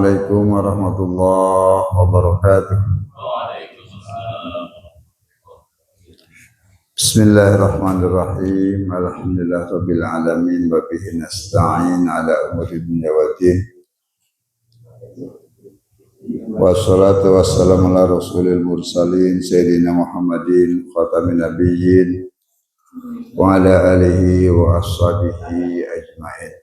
Assalamualaikum warahmatullahi wabarakatuh. Bismillahirrahmanirrahim. Alhamdulillahirabbil alamin wa bihi nasta'in ala umuri dunya waddin. Wassalatu wassalamu ala rasulil mursalin sayyidina Muhammadin khatamin nabiyyin wa ala alihi wa ashabihi ajmain.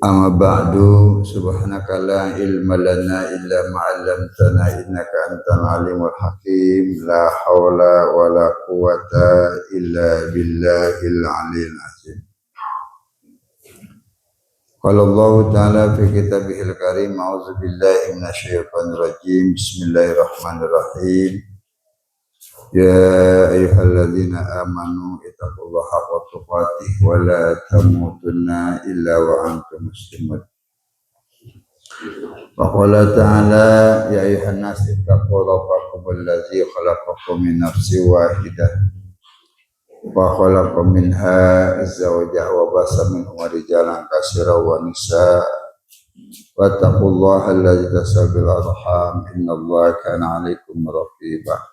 Amma ba'du, subhanaka la ilma lana illa ma 'allamtana innaka antal alimul hakim. La haula wala quwata illa billahil aliyil azim. Qala Allah ta'ala fi kitabihil karim, a'udzu billahi minasyaitonir rajim. Bismillahirrahmanirrahim. Ya ayyuhalladzina amanu ittaqullaha haqqa tuqatih wa la tamutunna illa wa antum muslimun. Wa qala ta'ala ya ayyuhan nas ittaqu rabbakum alladzi khalaqakum min nafsin wahidah wa khalaqa minha zawjaha wa basa minhuma rijalan katsiran wa nisaa wattaqullaha alladzi tasawwaluna arham innallaha kana 'alaikum raqiba.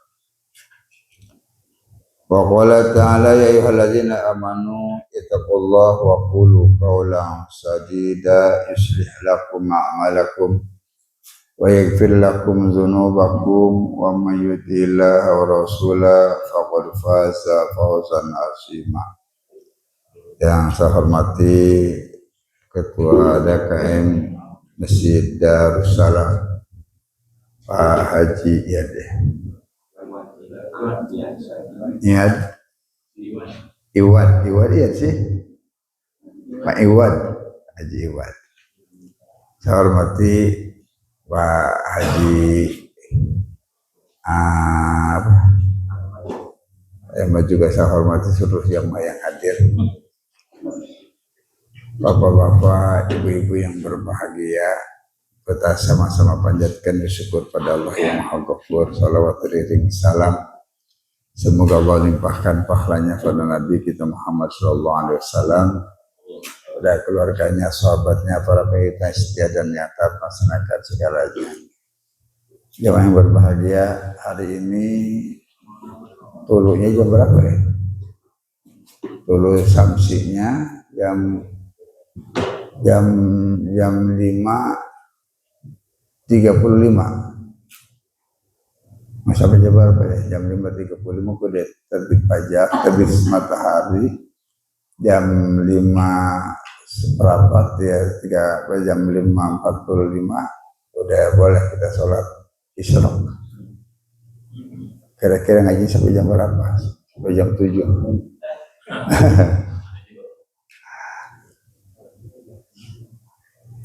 Wa qala ta'ala ya ayyuhalladzina amanu ittaqullaha wa qulu qawlan sadida yuslih lakum a'malakum wa yaghfir lakum dzunubakum wa may yuti'illaha wa rasulahu faqad faza fawzan 'azima. Yang saya hormati Ketua DKM Masjid Darussalam Pak Haji Iwad ya sih, Pak Iwad, Haji Iwad. Saya hormati Pak Haji yang juga saya hormati seluruh yang hadir, bapak-bapak, ibu-ibu yang berbahagia. Kita sama-sama panjatkan bersyukur pada Allah yang Maha Ghafur. Salawat ring salam, semoga Allah limpahkan pahalanya pada Nabi kita Muhammad SAW, pada keluarganya, sahabatnya, para pengikutnya setia dan nyata masyarakat segalanya. Jemaah yang berbahagia, hari ini tulunya jam berapa ya? Tulu samsinya jam 5.35. Masa jam berapa ya? Jam 5.35 kudet terbit pajak, terbit matahari. Jam 5:15 ya, jam 5.45 udah boleh kita sholat isyraq. Kira-kira ngaji sampai jam berapa? Sampai jam 7.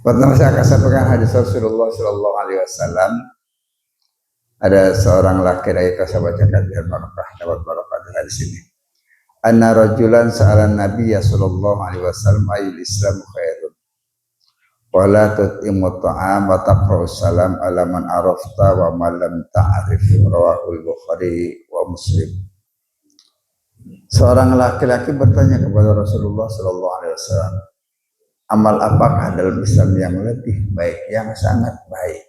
Pertama saya akan sampaikan hadis Rasulullah Sallallahu Alaihi Wasallam. Ada seorang laki-laki, saya bacakan biar barokah, dapat barokah di hadis ini. Anna rajulan sa'alan Nabiya Sallallahu Alaihi Wasallam ayil Islam khairun. Wala tut'imu ta'am wa taqra'u salam ala man arafta wa man lam ta'rif. Rawahul Bukhari wa Muslim. Seorang laki-laki bertanya kepada Rasulullah Sallallahu Alaihi Wasallam, amal apakah dalam Islam yang lebih baik, yang sangat baik?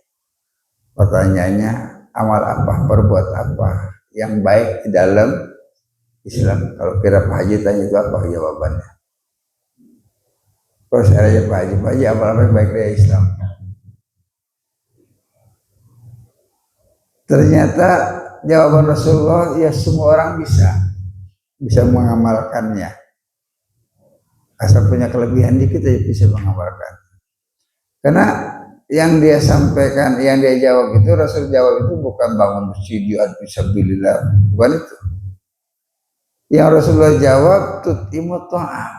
Pertanyaannya, amal apa, perbuat apa yang baik di dalam Islam? Kalau kira Pak Haji tanya itu apa jawabannya? Kalau saya tanya Pak Haji, amal apa yang baik dari Islam? Ternyata jawaban Rasulullah, ya semua orang bisa mengamalkannya. Asal punya kelebihan dikit aja bisa mengamalkan. Karena yang dia sampaikan, yang dia jawab itu, Rasul jawab itu bukan bangun masjid jihad fisabilillah, bukan itu. Yang Rasulullah jawab tut'imu ta'am,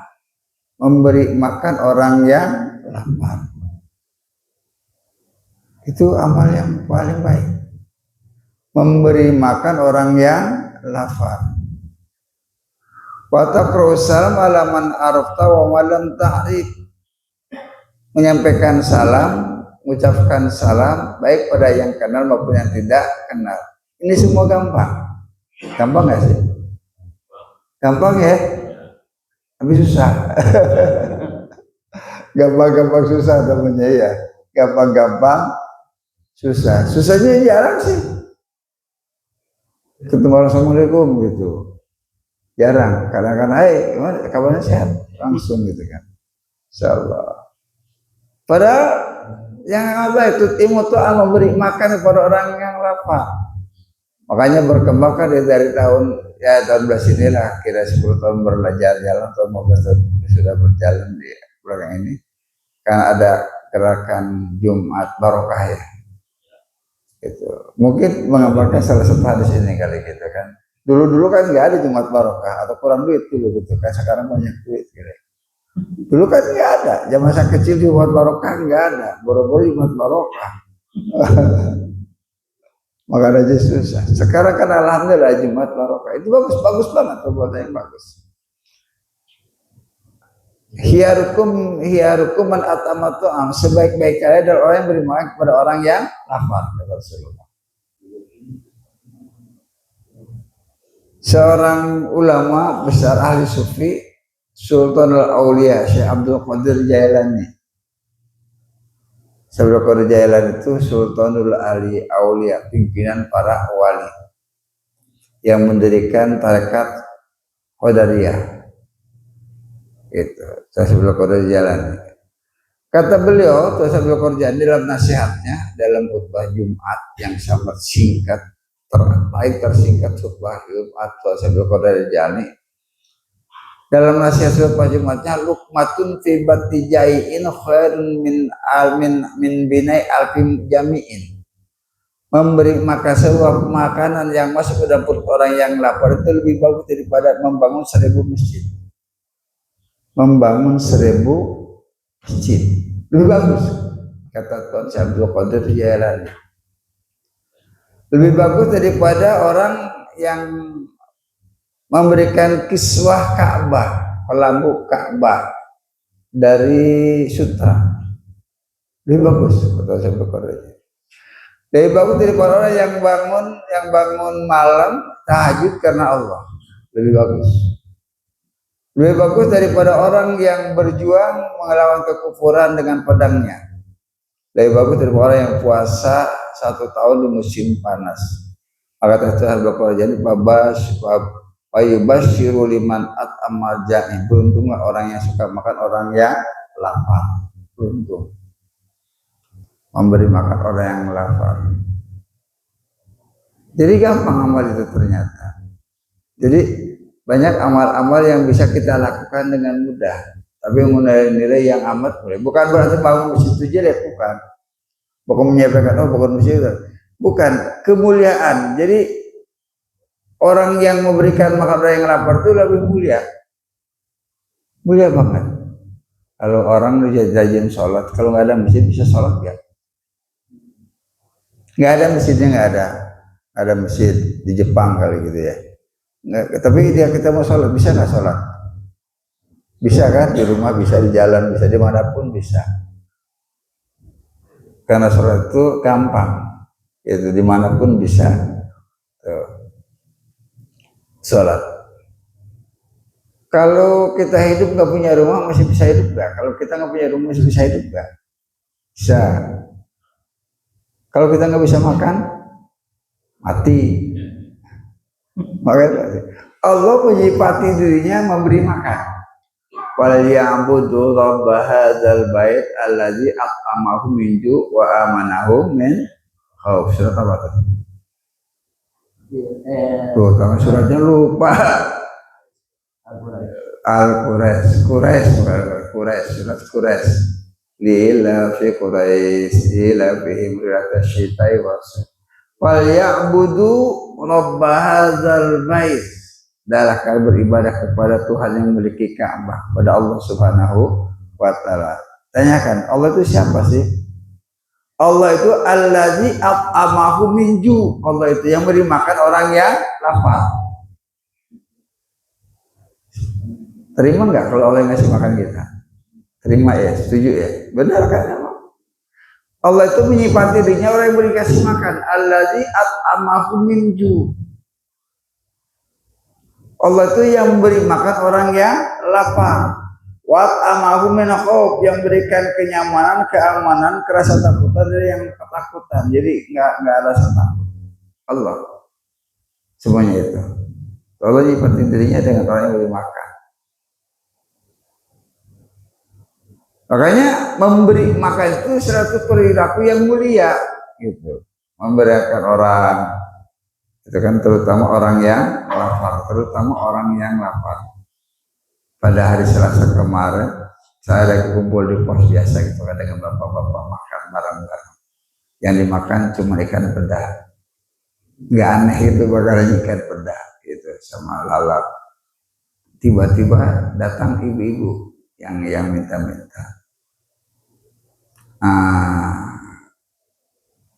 memberi makan orang yang lapar. Itu amal yang paling baik. Memberi makan orang yang lapar. Wa taqra'u salam ala man arafta wa man lam ta'rif. Menyampaikan salam, mengucapkan salam baik pada yang kenal maupun yang tidak kenal. Ini semua gampang. Gampang nggak sih? Gampang ya? Tapi susah. gampang-gampang susah namanya ya. Gampang-gampang susah. Susahnya jarang sih. Ketemu orang Assalamualaikum gitu. Jarang. Kadang-kadang, gimana kabarnya sehat? Langsung gitu kan. Insyaallah. Padahal yang apa itu Timotius memberi makan kepada orang yang lapar. Makanya berkembang kan dari tahun 11 inilah, kira 10 tahun belajar jalan atau 15 tahun sudah berjalan di belakang ini. Kan ada gerakan Jumat Barokah ya. Gitu. Mungkin mengamalkan salah satu hadis ini kali gitu kan. Dulu-dulu kan nggak ada Jumat Barokah atau kurang duit dulu gitu kan. Sekarang banyak duit gitu. Dulu kan nggak ada, zaman saya kecil Jumat Barokah nggak ada, boro-boro Jumat Barokah. Maka aja susah. Sekarang kan alhamdulillah Jumat Barokah itu bagus banget, perbuatan yang bagus. Hiyarukum man atamatu am, sebaik-baik kalian adalah orang yang beri makan kepada orang yang lapar, kata Rasulullah. Seorang ulama besar ahli sufi, Sultanul Aulia Syekh Abdul Qadir Jailani. Abdul Qadir Jailani itu Sultanul Aulia, pimpinan para wali yang mendirikan tarekat Qadariyah. Itu Abdul Qadir Jailani. Kata beliau, Abdul Qadir Jailani dalam nasihatnya dalam khutbah Jumat yang sangat singkat, tersingkat khutbah Jumat Abdul Qadir Jailani. Dalam nasihat khutbah Jumatnya, lukmatun fi batijai'in khairun min binai alfim jami'in. Memberi makan sebuah makanan yang masuk ke dapur orang yang lapar itu lebih bagus daripada membangun 1000 masjid. Membangun 1000 masjid lebih bagus, kata Tuan Syekh Abdul Qadir Jailani. Lebih bagus daripada orang yang memberikan kiswah Ka'bah, pelambuk Ka'bah dari sutra. Lebih bagus, kata Syekh Abdul Qadir. Lebih bagus daripada orang yang bangun malam tahajud karena Allah. Lebih bagus. Lebih bagus daripada orang yang berjuang melawan kekufuran dengan pedangnya. Lebih bagus daripada orang yang puasa 1 tahun di musim panas. Maka Syekh Abdul Qadir jadi Bayubashiru liman at'amal ja'i. Beruntunglah orang yang suka makan orang yang lapar. Beruntung memberi makan orang yang lapar. Jadi gampang amal itu ternyata. Jadi banyak amal-amal yang bisa kita lakukan dengan mudah. Tapi nilai yang amat boleh. Bukan berarti bangun masjid itu jelek, bukan. Bukan menyampaikan bukan masjid. Bukan kemuliaan. Jadi orang yang memberikan makan orang yang lapar itu lebih mulia. Mulia banget. Kalau orang rajin sholat, kalau nggak ada masjid bisa sholat nggak? Nggak ada masjidnya, nggak ada. Ada masjid di Jepang kali gitu ya. Nggak, tapi kita mau sholat, bisa nggak sholat? Bisa kan? Di rumah bisa, di jalan bisa, dimanapun bisa. Karena sholat itu gampang. Itu dimanapun bisa. Tuh. Sholat. Kalau kita hidup nggak punya rumah masih bisa hidup nggak? Kalau kita nggak punya rumah masih bisa hidup nggak? Bisa. Kalau kita nggak bisa makan, mati. Makanya Allah menyifati dirinya memberi makan. Waliya'budu rabb hadzal bait allazi at'amahum min ju' wa amanahum min khauf. Surat apa tadi? Tuh, kalau suratnya lupa. Al-Quraisy, surat Quraisy. Lila fi Quraisy, ila fihim riyatas syitai was. Wal ya'budu rabb hadzal bait. Adalah kalian beribadah kepada Tuhan yang memiliki Ka'bah, kepada Allah Subhanahu wa taala. Tanyakan, Allah itu siapa sih? Allah itu allazi at'amahu min ju'. Allah itu yang beri makan orang yang lapar. Terima nggak kalau Allah yang ngasih makan kita? Terima ya, setuju ya? Benar kan? Allah itu menyifati dirinya orang yang beri kasih makan. Allazi at'amahu min ju'. Allah itu yang memberi makan orang yang lapar. Wat amahu min khauf, yang berikan kenyamanan, keamanan, kerasa takutan dari yang ketakutan. Jadi nggak ada rasa takut. Allah semuanya itu. Allah nyifatin dirinya dengan orang yang beri makan. Makanya memberi makan itu suatu perilaku yang mulia, gitu. Memberikan orang, itu kan terutama orang yang lapar. Pada hari Selasa kemarin, saya lagi kumpul di pos biasa gitu kan dengan bapak-bapak makan bareng-bareng. Yang dimakan cuma ikan peda. Nggak aneh itu bakalan ikan peda gitu sama lalap. Tiba-tiba datang ibu-ibu yang minta-minta.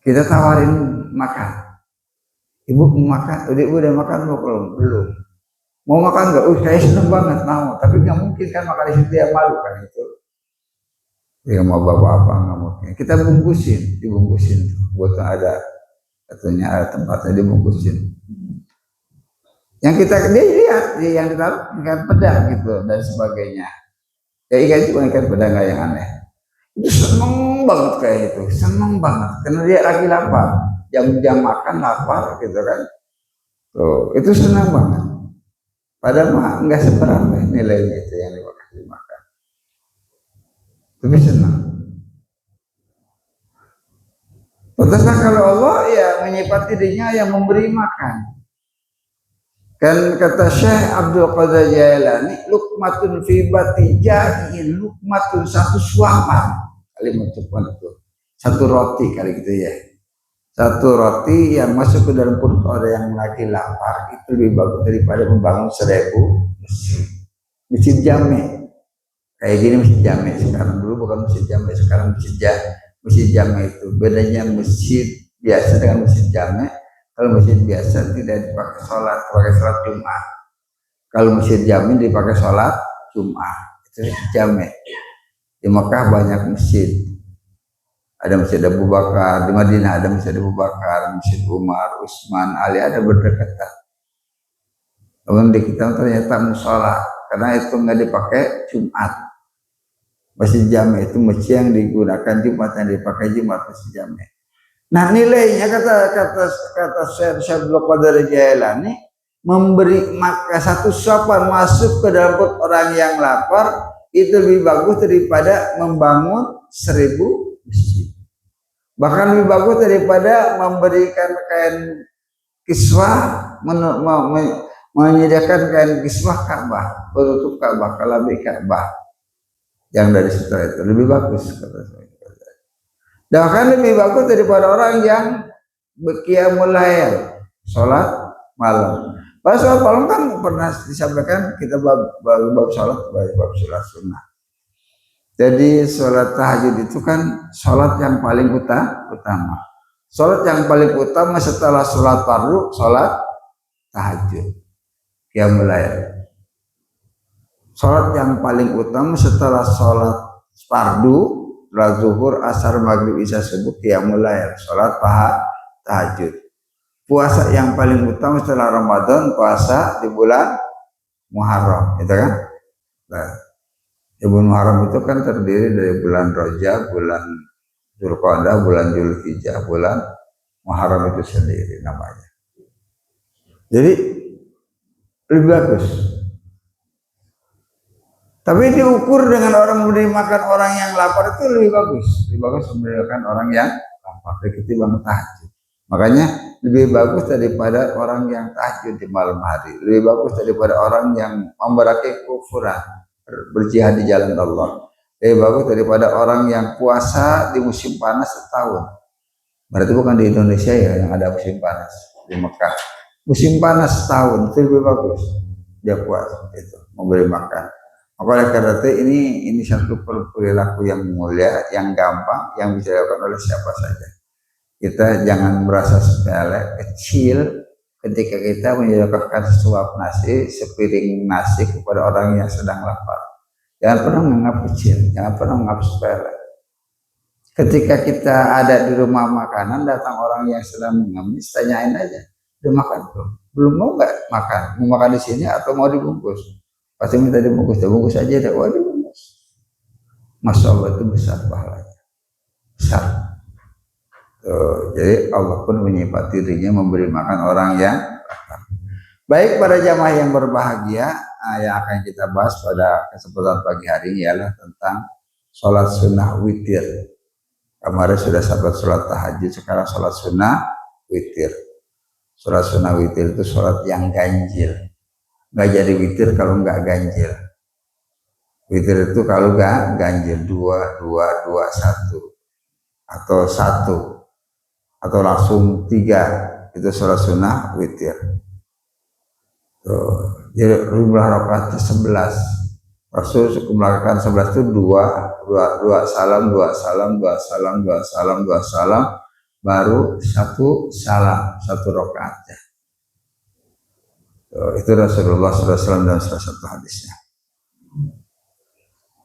Kita tawarin makan. Ibu mau makan, ibu udah makan belum? Mau makan nggak? Saya seneng banget mau, tapi nggak mungkin kan makan di situ yang malu kan itu. Ya mau bawa apa nggak mungkin. Kita dibungkusin. Buat ada katanya ada tempatnya dibungkusin. Yang dia lihat, yang kita ikan peda gitu dan sebagainya. Ya ikan itu ikan peda nggak yang aneh. Itu seneng banget kayak itu, seneng banget karena dia lagi lapar. Jam makan lapar gitu kan. Tuh, itu senang banget. Padahal mah nggak seberapa nilainya itu yang dimakan. Tapi senang. Pantaslah kalau Allah ya menyifati dirinya yang memberi makan. Kan kata Syekh Abdul Qadir Jailani, lukmatun fi bati ja'in, lukmatun satu suapan. Kalimat itu. Satu roti kali gitu ya. Satu roti yang masuk ke dalam perut orang yang lagi lapar itu lebih bagus daripada membangun 1000 masjid jame. Kayak gini masjid jame sekarang, dulu bukan masjid jame, sekarang masjid jame itu bedanya masjid biasa dengan masjid jame. Kalau masjid biasa tidak dipakai sholat Jumat. Kalau masjid jame dipakai sholat Jumat. Itu jame. Di Mekah banyak masjid. Ada Masjid Abu Bakar, di Madinah ada Masjid Abu Bakar, Masjid Umar, Utsman, Ali, ada berdekatan. Namun di kita ternyata musola, karena itu nggak dipakai Jumat. Masjid Jami itu masjid yang digunakan Jumat, yang dipakai Jumat masjid Jami. Nah nilainya kata Syekh Abdul Qadir Jailani, memberi maka satu suapan masuk ke dalam perut orang yang lapar itu lebih bagus daripada membangun 1000 masjid. Bahkan lebih bagus daripada memberikan kain kiswah, menyediakan kain kiswah Ka'bah, penutup Ka'bah, kalabi Ka'bah yang dari situ itu lebih bagus kata saya. Dan bahkan lebih bagus daripada orang yang berqiyamul lail, sholat malam. Pada sholat malam kan pernah disampaikan kita bab sholat sunnah. Jadi sholat tahajud itu kan sholat yang paling utama. Sholat yang paling utama setelah sholat fardu, sholat tahajud. Qiyamul lail. Sholat yang paling utama setelah sholat fardu, zuhur, asar, maghrib, isya, subuh, qiyamul lail, sholat tahajud. Puasa yang paling utama setelah Ramadan, puasa di bulan Muharram, gitu kan? Nah, bulan Muharram itu kan terdiri dari bulan Rajab, bulan Dzulqa'dah, bulan Dzulhijjah, bulan Muharram itu sendiri namanya. Jadi lebih bagus. Tapi diukur dengan orang memberi makan orang yang lapar itu lebih bagus. Lebih bagus memberi makan orang yang lapar ketimbang tahajud. Makanya lebih bagus daripada orang yang tahajud di malam hari. Lebih bagus daripada orang yang memberaki kufuran, berjihad di jalan Allah. Lebih bagus daripada orang yang puasa di musim panas setahun. Berarti bukan di Indonesia ya yang ada musim panas, di Mekah. Musim panas setahun itu lebih bagus. Dia puasa itu memberi makan. Oleh karena itu ini satu perilaku yang mulia, yang gampang, yang bisa dilakukan oleh siapa saja. Kita jangan merasa sepele, kecil ketika kita menyediakan sesuap nasi, sepiring nasi kepada orang yang sedang lapar. Jangan pernah menganggap kecil, jangan pernah menganggap sepele. Ketika kita ada di rumah makanan, datang orang yang sedang mengemis, tanyain aja, udah makan belum? Belum, mau nggak makan? Mau makan di sini atau mau dibungkus? Pasti minta dibungkus aja deh. Wah, dibungkus. Masya Allah itu besar pahalanya, besar. Tuh, jadi Allah pun menyifati dirinya memberi makan orang yang lapar. Baik para jamaah yang berbahagia, yang akan kita bahas pada kesempatan pagi hari ini ialah tentang sholat sunnah witir. Kemarin sudah sahabat sholat tahajud, sekarang sholat sunnah witir. Sholat sunnah witir itu sholat yang ganjil. Nggak jadi witir kalau nggak ganjil. Witir itu kalau nggak ganjil 2, 2, 2, 1 atau 1 atau langsung 3, itu sholat sunnah witir. Tuh, jadi jumlah rakaatnya 11. Rasul melakukan 11 itu 2 salam, 2 salam, 2 salam, 2 salam, 2 salam, baru 1 salam, 1 rakaatnya. Itu Rasulullah SAW dalam salah satu hadisnya.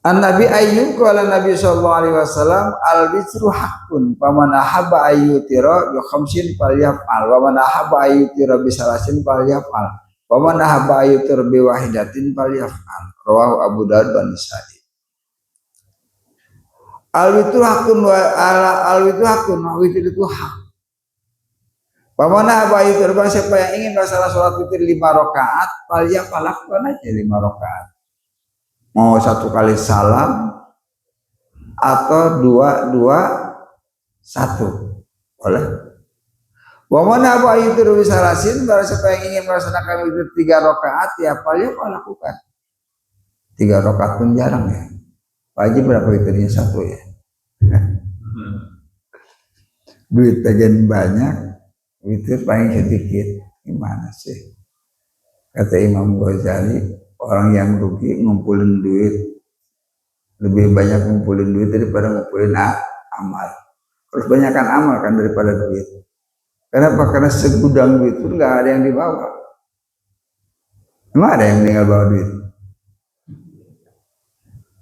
An Nabi Ayyub qala Nabi sallallahu alaihi wasallam al-witru haqqun faman ahabba ayyutira bi khamsin falyaf'al wa man ahabba ayyutira bi salasin falyaf'al wa man ahabba ayyutira bi wahidatin falyaf'al rawahu Abu Dawud dan Nasa'i. Al-witru haqqun wa al-witru haqqun wa witru itu hak. Faman ahabba ayyutira, siapa yang ingin melaksanakan salat witir 5 rakaat falyaf'al, lakukan aja 5 rakaat. Mau 1 kali salam atau 2, 2, 1 boleh. Wa man apa itu salasin, barang siapa yang ingin melaksanakan witir 3 rakaat ya paling lakukan. 3 rakaat pun jarang ya. Wajib berapa witirnya? 1 ya. Duit bagian banyak, witir paling sedikit. Gimana sih? Kata Imam Ghazali, orang yang rugi ngumpulin duit, lebih banyak ngumpulin duit daripada ngumpulin amal. Harus banyakkan amal kan daripada duit. Kenapa? Karena segudang duit itu nggak ada yang dibawa. Emang ada yang meninggal bawa duit?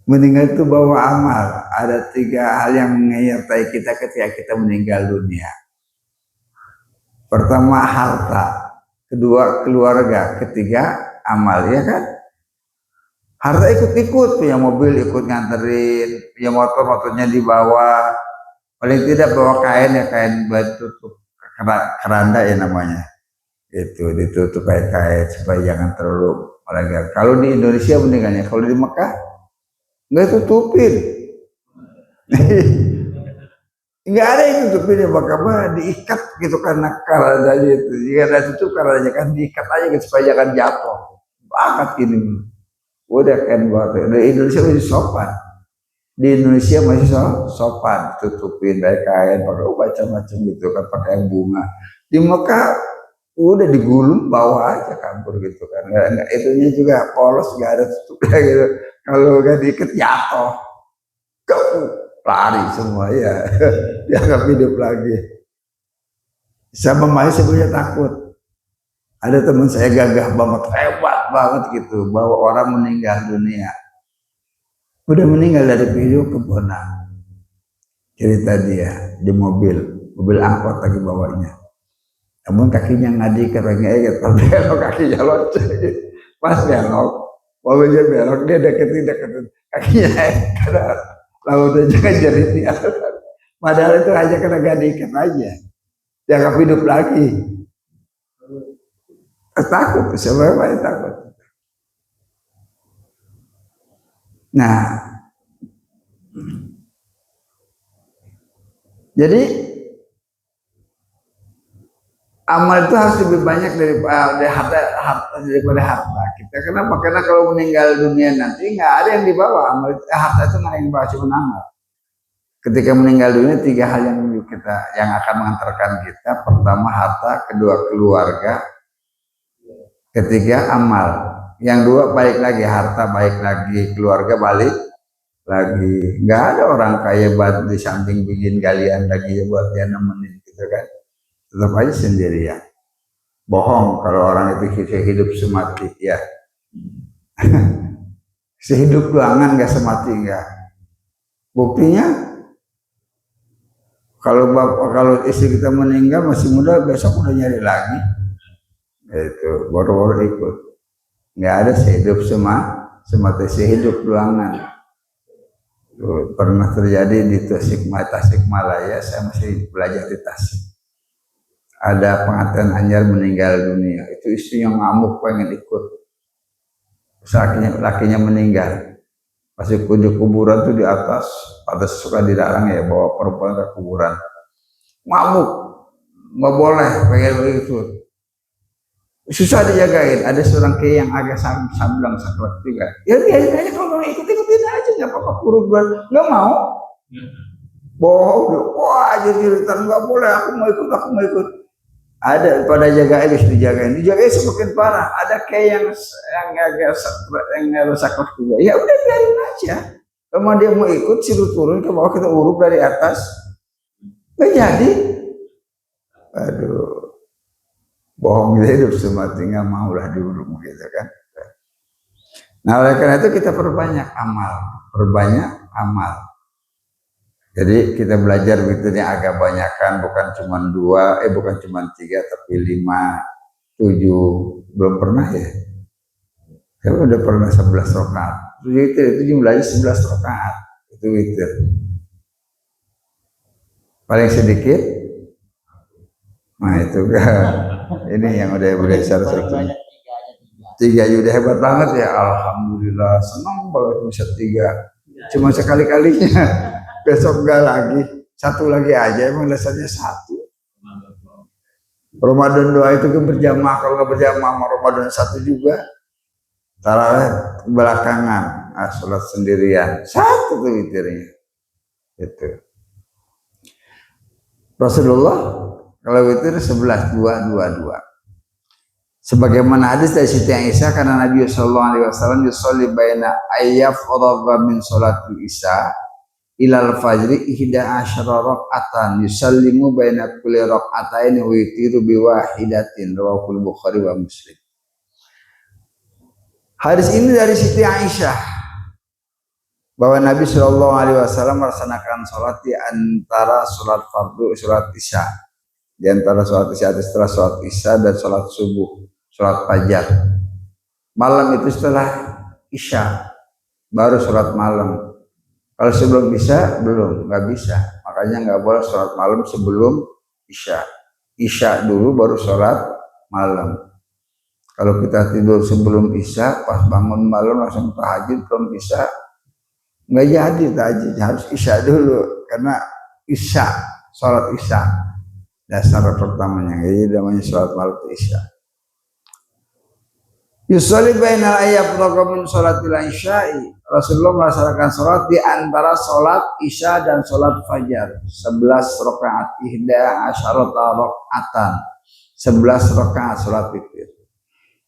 Meninggal itu bawa amal. Ada 3 hal yang menyertai kita ketika kita meninggal dunia. Pertama harta, kedua keluarga, ketiga amal, ya kan? Harta ikut-ikut, punya mobil ikut nganterin, punya motornya dibawa, paling tidak bawa kain ya, kain batu tutup keranda ya namanya, itu ditutup kain supaya jangan terlalu melegar. Kalau di Indonesia meninggalnya, kalau di Mekah nggak tutupin, nggak ada yang tutupin ya, Mekah diikat gitu karena kerandanya itu, jika ada tutup kerandanya kan diikat aja gitu, supaya jangan jatuh, banget ini. Udah kan buat di Indonesia masih sopan, di Indonesia masih sopan, tutupin pakai kain, pakai macam-macam gitu kan, pakai bunga. Di Mekah udah digulung bawa aja kabur gitu kan, nggak itunya juga polos, nggak ada tutupnya gitu. Kalau nggak diikat jatuh, lari semua ya, dianggap hidup lagi. Sama Malaysia punya takut. Ada teman saya gagah banget, hebat banget gitu, bawa orang meninggal dunia. Udah meninggal dari video ke Bonang. Cerita dia di mobil angkot lagi bawanya. Namun kakinya ngadik, katanya belok, kakinya loncat. Pas belok, mobilnya belok, dia deketin kakinya karena lalu jangan jadi dia. Padahal itu hanya kena gadikan aja, dianggap hidup lagi. Takut, sebenarnya takut. Nah, jadi amal itu harus lebih banyak daripada harta kita. Kenapa? Karena kalau meninggal dunia nanti nggak ada yang dibawa. Harta itu nggak ada yang dibawa, cuma amal. Ketika meninggal dunia 3 hal yang akan mengantarkan kita. Pertama harta, kedua keluarga, ketiga amal. Yang 2 balik lagi, harta balik lagi, keluarga balik lagi. Nggak ada orang kaya buat di samping bikin galian lagi buat dia nemenin gitu kan. Tetap aja sendirian. Bohong kalau orang itu hidup semati ya. Sehidup doangan nggak semati nggak. Buktinya kalau istri kita meninggal masih muda, besok udah nyari lagi. Itu baru ikut. Nggak ada sehidup semati, sehidup doangan. Pernah terjadi di Tasikmalaya, saya masih belajar di Tasik. Ada pengantin anyar meninggal dunia, itu istrinya ngamuk pengen ikut. Lakinya meninggal. Pas di kuburan tuh di atas, pada suka dilarang ya bawa perempuan ke kuburan. Ngamuk, nggak boleh pengen begitu. Susah dijagain. Ada seorang kiai yang agak sambilang saklek juga. Ya biarin aja kalau mau ikutin aja, nggak apa-apa. Kuruban nggak mau. Bohong, wah jadi nggak boleh. Aku mau ikut. Ada pada jagain, harus dijagain semakin parah. Ada kayak yang saklek juga. Ya udah biarin aja. Kalau dia mau ikut, suruh turun ke bawah, kita urut dari atas. Nggak jadi. Aduh. Bohong hidup semati, nggak maulah diurut gitu kan. Nah oleh karena itu kita perbanyak amal. Jadi kita belajar witirnya agak banyakan, bukan cuma 2, bukan cuma 3, tapi 5, 7, belum pernah ya. Saya udah pernah 11 rakaat. Witir itu jumlahnya 11 rakaat. Itu witir. Paling sedikit, nah itu kan. Ini yang udah salah satunya. 3 udah hebat banget ya. Alhamdulillah, senang banget bisa 3. Cuma sekali-kalinya. Besok enggak lagi. 1 lagi aja, emang dasarnya 1. Ramadan 2 itu kan berjamaah. Kalau nggak berjamaah Ramadan 1 juga. Tarawih belakangan, sholat sendirian. 1 tuh witirnya. Itu. Rasulullah kalau witir 11, 2. Sebagaimana hadis dari Siti Aisyah, karena Nabi sallallahu alaihi wasallam yusolli baina ayyaf radha min salatul isya ilal fajri 11 rakaatan yusallimu baina kulli rakaatain wa yutiru bi wahidatin, rawahu Bukhari wa Muslim. Hadis ini dari Siti Aisyah bahwa Nabi sallallahu alaihi wasallam melaksanakan salat di antara salat fardu salat isya, di antara salat isya setelah salat isya dan salat subuh, salat fajar. Malam itu setelah isya, baru salat malam. Kalau sebelum isya belum, nggak bisa. Makanya nggak boleh salat malam sebelum isya. Isya dulu baru salat malam. Kalau kita tidur sebelum isya, pas bangun malam langsung tahajud belum isya, nggak jadi tahajud, harus isya dulu. Karena isya, salat isya dasar pertamanya, jadi namanya salat malam itu isya. Yusolli bainal ayyab min sholatil isya'i. Rasulullah melaksanakan salat di antara salat isya dan salat fajar. 11 rakaat, 11 rakaatan. 11 rakaat salat witir.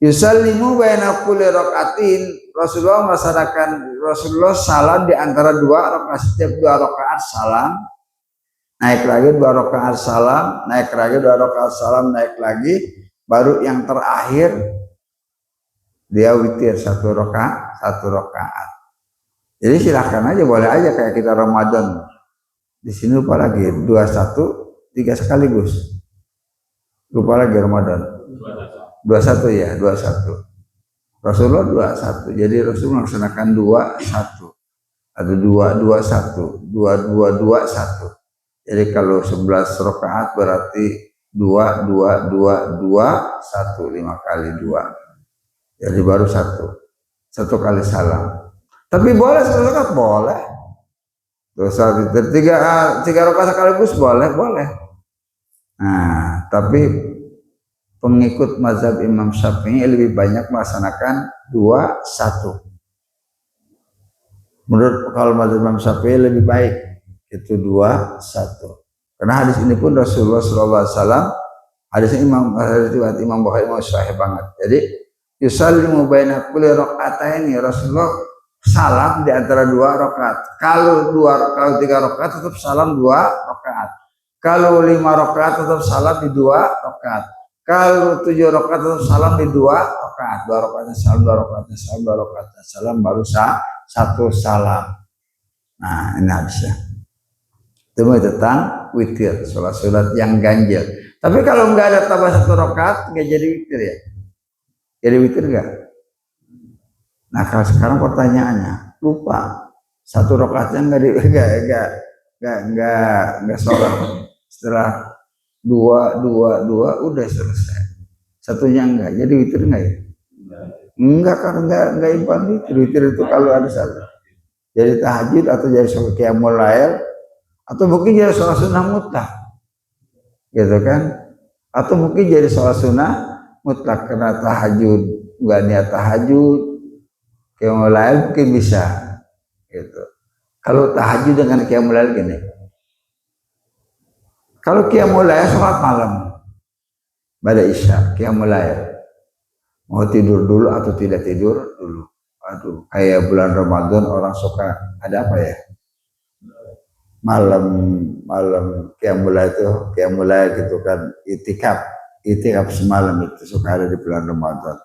Yusallimu baina kulli rakaatin. Rasulullah salam di antara 2 rakaat, setiap 2 rakaat salam. Naik lagi 2 rakaat salam, naik lagi 2 rakaat salam, naik lagi, baru yang terakhir dia witir 1 rakaat. Jadi silahkan aja, boleh aja kayak kita Ramadan. Di sini lupa lagi 21, 3 sekaligus. Lupa lagi Ramadan. 21 ya, 21. Rasulullah 21. Jadi Rasulullah melaksanakan 21 atau 221, 2221. Jadi kalau 11 rakaat berarti 2 1 5 kali 2. Jadi baru 1 kali salam. Tapi boleh 1 rakaat boleh. 3 rakaat sekaligus boleh. Nah, tapi pengikut mazhab Imam Syafi'i lebih banyak melaksanakan 2-1. Menurut kalau mazhab Imam Syafi'i lebih baik itu 2-1. Karena hadis ini pun Rasulullah SAW, hadis Imam Bukhari mau sahih banget. Jadi yusallimu baina kulli raka'ataini, Rasulullah salam di antara 2 rakaat. Kalau 3 rakaat tetap salam 2 rakaat. Kalau 5 rakaat tetap salam di 2 rakaat. Kalau 7 rakaat tetap salam di 2 rakaat. 2 rakaatnya salam, 2 rakaatnya salam, 2 rakaatnya salam, baru 1 salam. Nah, ini hadisnya. Itu tentang witir, sholat yang ganjil. Tapi kalau nggak ada tambah 1 rakaat, nggak jadi witir ya? Jadi witir nggak? Nah, kalau sekarang pertanyaannya, lupa. satu rakaatnya nggak sholat. Setelah dua udah selesai. Satunya enggak. Jadi witir enggak ya? Enggak, karena enggak impan witir. Witir itu kalau ada satu. Jadi tahajud atau jadi sholat qiyamul lail atau mungkin jadi sholat sunnah mutlak, gitu kan? Atau mungkin jadi sholat sunnah mutlak karena tahajud enggak niat tahajud, qiyamul lail mungkin bisa, gitu. Kalau tahajud dengan qiyamul lail gini. Kalau qiyamul lail sholat malam, pada isya, qiyamul lail. Mau tidur dulu atau tidak tidur dulu. Aduh, kayak bulan Ramadan orang suka ada apa ya? Malam qiyamul lail gitu kan, itikaf semalam itu suka ada di bulan Ramadan.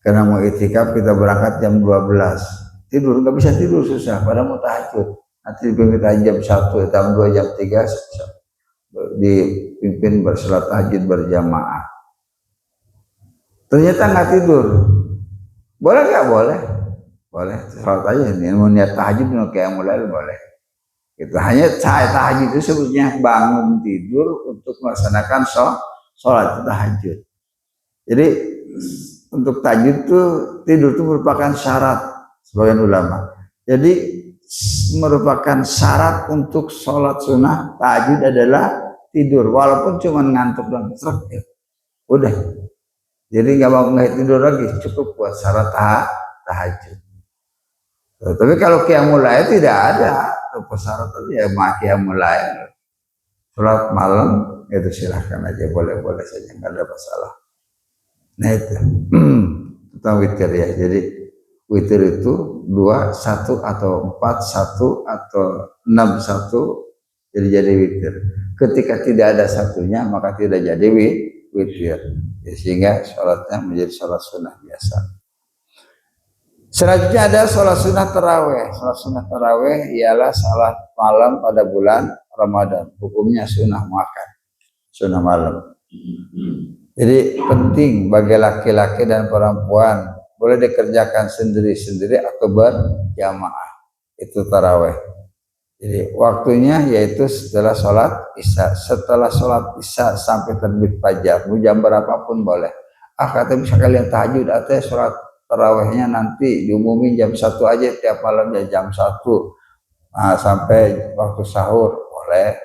Karena mau itikaf kita berangkat jam 12. Tidur nggak bisa tidur, susah, pada mau tahajud. Nanti kita jam 1, jam 2, jam 3 dipimpin bersalat tahajud berjamaah. Ternyata nggak tidur. Boleh nggak? Boleh. Salat aja ini mau niat tahajud mau qiyamul lail boleh. Itu hanya tahajud itu sebetulnya bangun tidur untuk melaksanakan sholat tahajud. Jadi untuk tahajud itu tidur itu merupakan syarat sebagian ulama. Jadi merupakan syarat untuk sholat sunnah tahajud adalah tidur, walaupun cuma ngantuk dan serak ya. Udah. Jadi nggak tidur lagi, cukup buat syarat tahajud. Tapi kalau qiyamul lail tidak ada persyaratan ya, qiyamul lail sholat malam itu silahkan aja, boleh saja, nggak ada masalah. Nah itu tentang witir ya. Jadi witir itu 2, 1 atau 4, 1 atau 6, 1 jadi witir. Ketika tidak ada satunya maka tidak jadi witir. Ya, sehingga sholatnya menjadi sholat sunnah biasa. Selanjutnya ada sholat sunnah taraweh. Sholat sunnah taraweh ialah sholat malam pada bulan Ramadan. Hukumnya sunnah muakkad, sunnah malam. Jadi penting bagi laki-laki dan perempuan, boleh dikerjakan sendiri-sendiri atau berjamaah. Itu taraweh. Jadi waktunya yaitu setelah sholat isya. Setelah sholat isya sampai terbit fajar, jam berapapun boleh. Kata bisa kalian tahajud atau sholat tarawehnya nanti diumumin jam 1 aja tiap malam ya, jam 1 sampai waktu sahur boleh.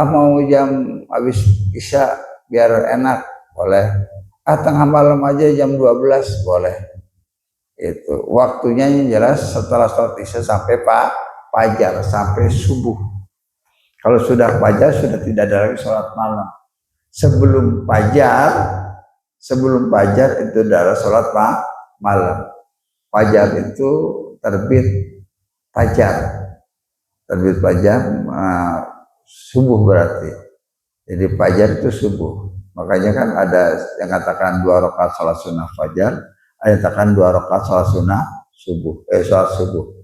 Mau jam habis isya biar enak boleh. Tengah malam aja jam 12 boleh. Itu waktunya yang jelas setelah sholat isya sampai fajar, sampai subuh. Kalau sudah fajar sudah tidak ada lagi sholat malam. Sebelum fajar itu adalah sholat malam. Fajar itu terbit fajar subuh berarti. Jadi fajar itu subuh. Makanya kan ada yang katakan 2 rakaat sholat sunnah fajar, ada yang katakan 2 rakaat sholat sunnah sholat subuh.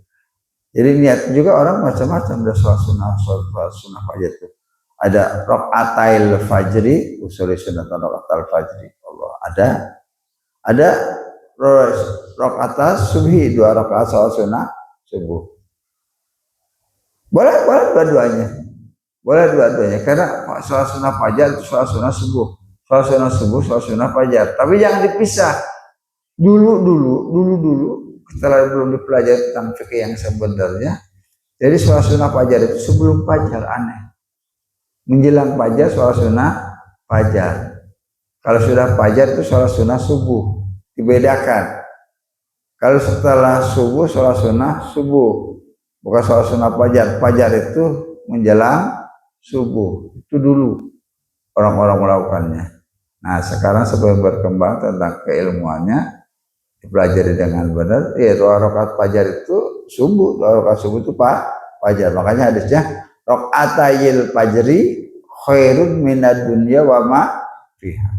Jadi niat juga orang macam-macam, ada sholat sunnah fajar itu. Ada rakaatail fajri, usul sunnatan rakaatal fajri. Allah ada rakaat subhi, 2 rakaat sholat sunnah subuh. Boleh dua-duanya. Boleh dua-duanya karena sholat sunnah fajar itu sholat sunnah subuh. Sholat sunnah subuh, sholat sunnah fajar. Tapi jangan dipisah. Dulu setelah belum dipelajari tentang fikih yang sebenarnya. Jadi sholat sunnah fajar itu sebelum fajar, aneh. Menjelang fajar sholat sunnah fajar. Kalau sudah fajar itu sholat sunnah subuh, dibedakan. Kalau setelah subuh sholat sunnah subuh, bukan sholat sunnah fajar. Fajar itu menjelang subuh, itu dulu orang-orang melakukannya. Nah sekarang sebelum berkembang tentang keilmuannya, dipelajari dengan benar, ya 2 rakaat fajar itu subuh, 2 rakaat subuh itu fajar. Makanya hadisnya rakaatayil fajri khairun minad dunya wa ma fiha.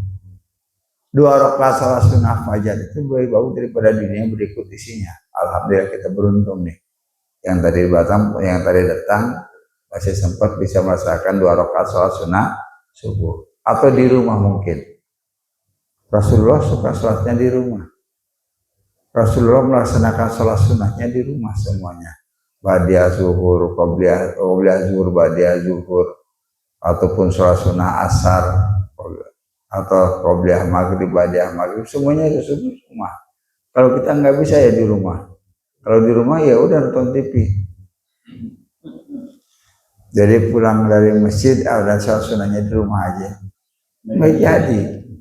2 rakaat salat sunnah fajar itu lebih bagus daripada dunia yang berikut isinya. Alhamdulillah kita beruntung nih. Yang tadi datang masih sempat bisa merasakan 2 rakaat salat sunnah subuh. Atau di rumah mungkin. Rasulullah suka salatnya di rumah. Rasulullah melaksanakan sholat sunnahnya di rumah semuanya. ba'da zuhur, qobliyah zuhur, ba'da zuhur, ataupun sholat sunnah asar, atau qobliyah maghrib, ba'da maghrib, semuanya itu semua. Kalau kita nggak bisa ya di rumah. Kalau di rumah ya udah nonton TV. Jadi pulang dari masjid ada sholat sunnahnya di rumah aja. Nggak jadi.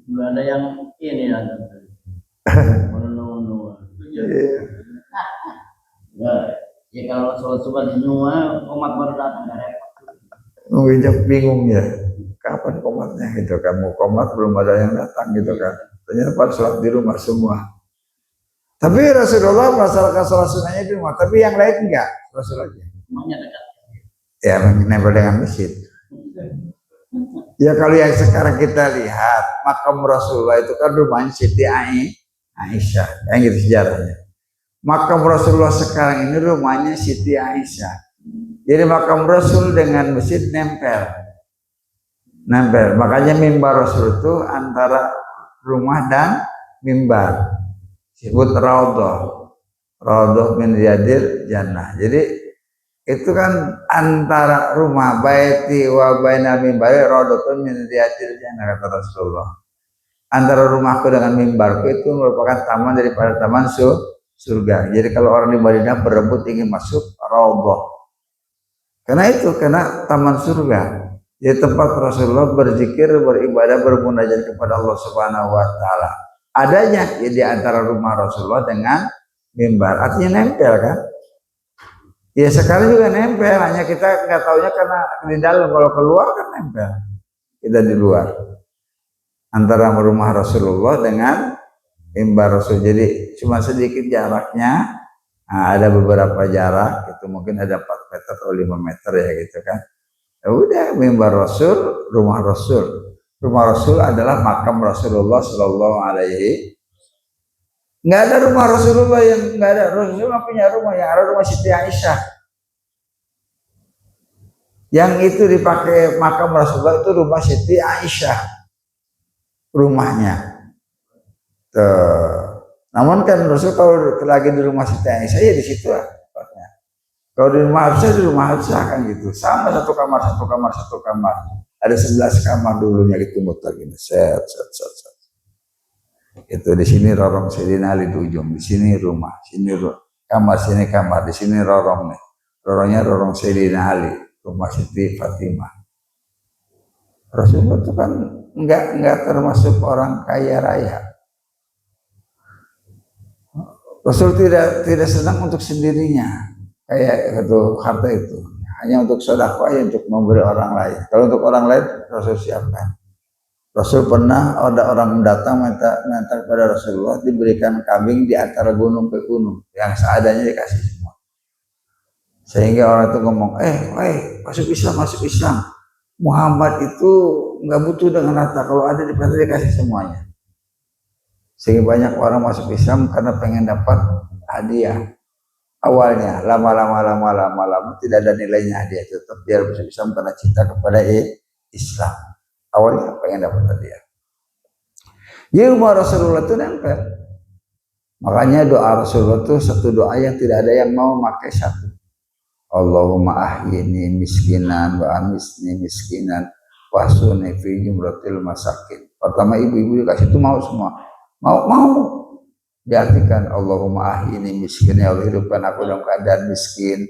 Nggak ada yang ini ada. Ya kalau sholat subuh semua umat baru datang Mungkin bingung ya, kapan komatnya gitu kan, mau komat belum ada yang datang gitu kan. Ternyata pas sholat di rumah semua. Tapi Rasulullah melaksanakan sholat sunnahnya di rumah, tapi yang lain enggak Rasulullah. Semuanya dekat. Ya menempel dengan masjid. Ya kalau yang sekarang kita lihat makam Rasulullah itu kan rumahnya Siti Aisyah, yang gitu sejarahnya. Makam Rasulullah sekarang ini rumahnya Siti Aisyah. Jadi makam Rasul dengan masjid nempel. Makanya mimbar Rasul itu antara rumah dan mimbar. Disebut Raudhah min Riyadil Jannah. Jadi itu kan antara rumah baiti wa baina mimbari Raudhatun min Riyadil Jannah, kata Rasulullah. Antara rumahku dengan mimbarku itu merupakan taman daripada taman surga. Jadi kalau orang di Madinah berebut ingin masuk Raudhah. Karena taman surga. Jadi tempat Rasulullah berzikir, beribadah, bermunajat kepada Allah Subhanahu wa taala. Adanya ya, di antara rumah Rasulullah dengan mimbar. Artinya nempel kan? Ya sekarang juga nempel, hanya kita nggak taunya karena di dalam, kalau keluar kan nempel. Kita di luar. Antara rumah Rasulullah dengan mimbar Rasul. Jadi cuma sedikit jaraknya. Nah, ada beberapa jarak, itu mungkin ada 4 meter atau 5 meter ya gitu kan. Ya udah, mimbar Rasul, rumah Rasul. Rumah Rasul adalah makam Rasulullah Shallallahu Alaihi. Nggak ada rumah Rasulullah yang nggak ada. Rasulullah punya rumah, yang ada rumah Siti Aisyah. Yang itu dipakai makam Rasulullah itu rumah Siti Aisyah, rumahnya. Namun kan Rasul kalau lagi di rumah Siti Aisyah ya di situ lah. Kalau di rumah Hafsah kan gitu, sama satu kamar. Ada 11 kamar dulunya gitu, muter gini, set. Itu di sini rorong Sayyidina Ali di ujung, di sini rumah, sini kamar, di sini rorong nih. Rorongnya rorong Sayyidina Ali, rumah Siti Fatimah. Rasulullah itu kan enggak termasuk orang kaya raya. Rasul tidak senang untuk sendirinya, kayak itu harta itu, hanya untuk sedekah, hanya untuk memberi orang lain. Kalau untuk orang lain Rasul siapkan. Rasul pernah ada orang datang minta kepada Rasulullah diberikan kambing di antara gunung ke gunung, yang seadanya dikasih semua. Sehingga orang itu ngomong, masuk Islam. Muhammad itu nggak butuh dengan harta, kalau ada dikasih semuanya. Sehingga banyak orang masuk Islam karena pengen dapat hadiah. Awalnya lama-lama tidak ada nilainya hadiah, tetap dia masuk Islam karena cinta kepada Islam. Awalnya pengen dapat hadiah. Jadi rumah Rasulullah itu nempel. Makanya doa Rasulullah itu satu doa yang tidak ada yang mau pakai satu. Allahumma ahyini miskinan wa amisni miskinan wa sunni fi jumratil masakin. Pertama ibu-ibu dikasih itu mau semua. Mau diartikan Allahumma ahyini miskin, ya Allah hidupkan aku dalam keadaan miskin,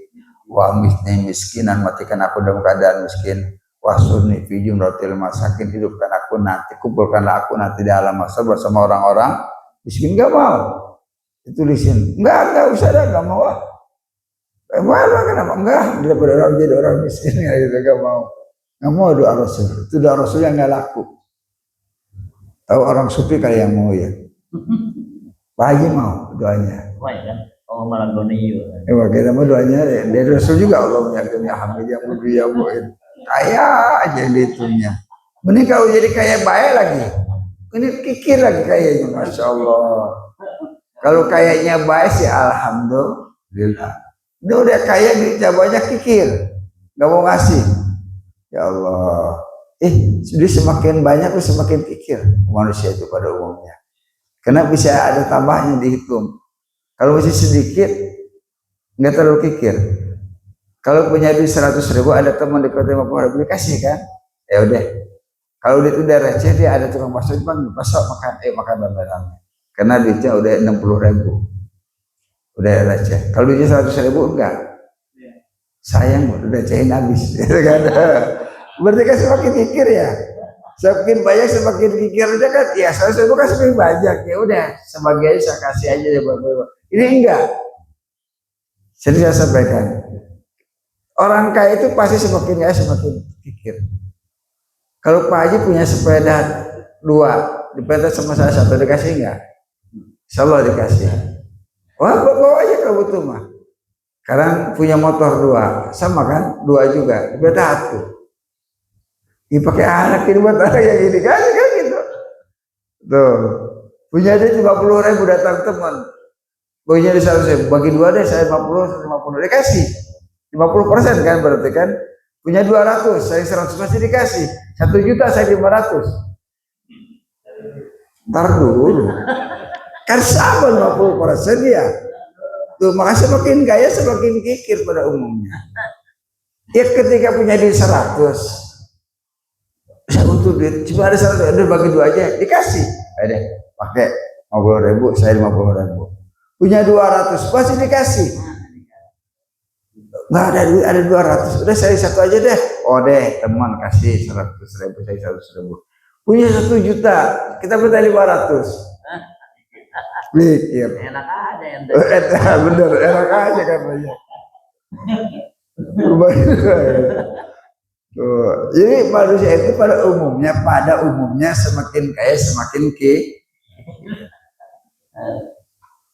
wa amisni miskinan, matikan aku dalam keadaan miskin, wa sunni fi jumratil masakin, hidupkan aku nanti, kumpulkanlah aku nanti di alam mahsyar bersama orang-orang miskin. Enggak mau ditulisin, enggak usah dah, enggak mau lah. Malah kenapa enggak daripada orang jadi orang miskin ya gitu, enggak mau doa Rasul. Itu doa Rasul yang enggak laku. Tahu orang sufi kali yang mau ya. Pak Haji mau doanya. Wah kan, malah goniyo. Kita mau doanya dari Rasul juga, Allah menyakini hamid yang mudu ya mu'in. Kaya aja ditunya. Mending kalau jadi kaya baik lagi. Ini kikir lagi kayaknya, Masya Allah. Kalau kayaknya baik sih alhamdulillah. Udah kaya dijawabnya kikir, nggak mau ngasih. Ya Allah, jadi semakin banyak tuh semakin kikir manusia itu pada umumnya. Karena bisa ada tambahnya dihitung. Kalau masih sedikit, nggak terlalu kikir. Kalau punya duit 100.000, ada teman di kota 50.000 dikasih kan? Ya udah. Kalau duit udah receh, dia ada tukang bakso, bang, bakso makan, makan rame-rame. Karena duitnya udah 60.000, udah receh. Kalau duitnya 100.000 enggak, sayang udah recehin habis, gitu kan? Berarti kan semakin kikir ya, semakin banyak semakin kikir aja kan? Ya 100.000 kan semakin banyak, ya udah sebagian saya kasih aja ya buat. Ini enggak. Jadi saya sampaikan, orang kaya itu pasti semakin kaya semakin kikir. Kalau Pak Haji punya sepeda 2, dipeta sama saya 1, dikasih enggak? Insya Allah dikasih. Wah, bawa aja kalau butuh mah. Sekarang punya motor 2, sama kan? 2 juga, dipeta 1. Dipakai anak ini buat anak yang ini kan gitu. Tuh, punya dia 50.000 datang teman. Punya di 100.000, bagi 2 deh, saya 50 dikasih. 50% kan berarti kan? Punya 200, saya 100 masih dikasih. 1 juta saya 500. Ntar dulu. Kan sama 50% ya. Tuh, maka semakin kaya semakin kikir pada umumnya. Ya ketika punya duit 100, saya butuh duit, cuma ada 100, udah bagi 2 aja, dikasih. Ada, pakai 50.000, saya 50.000. Punya 200, pasti dikasih. Nggak ada duit, ada 200, udah saya 1 aja deh. Oh deh, teman kasih 100.000, saya 100.000. Punya 1 juta, kita minta 500. Pikir. Enak aja yang Bener, enak aja kan banyak. Jadi manusia itu pada umumnya semakin kaya semakin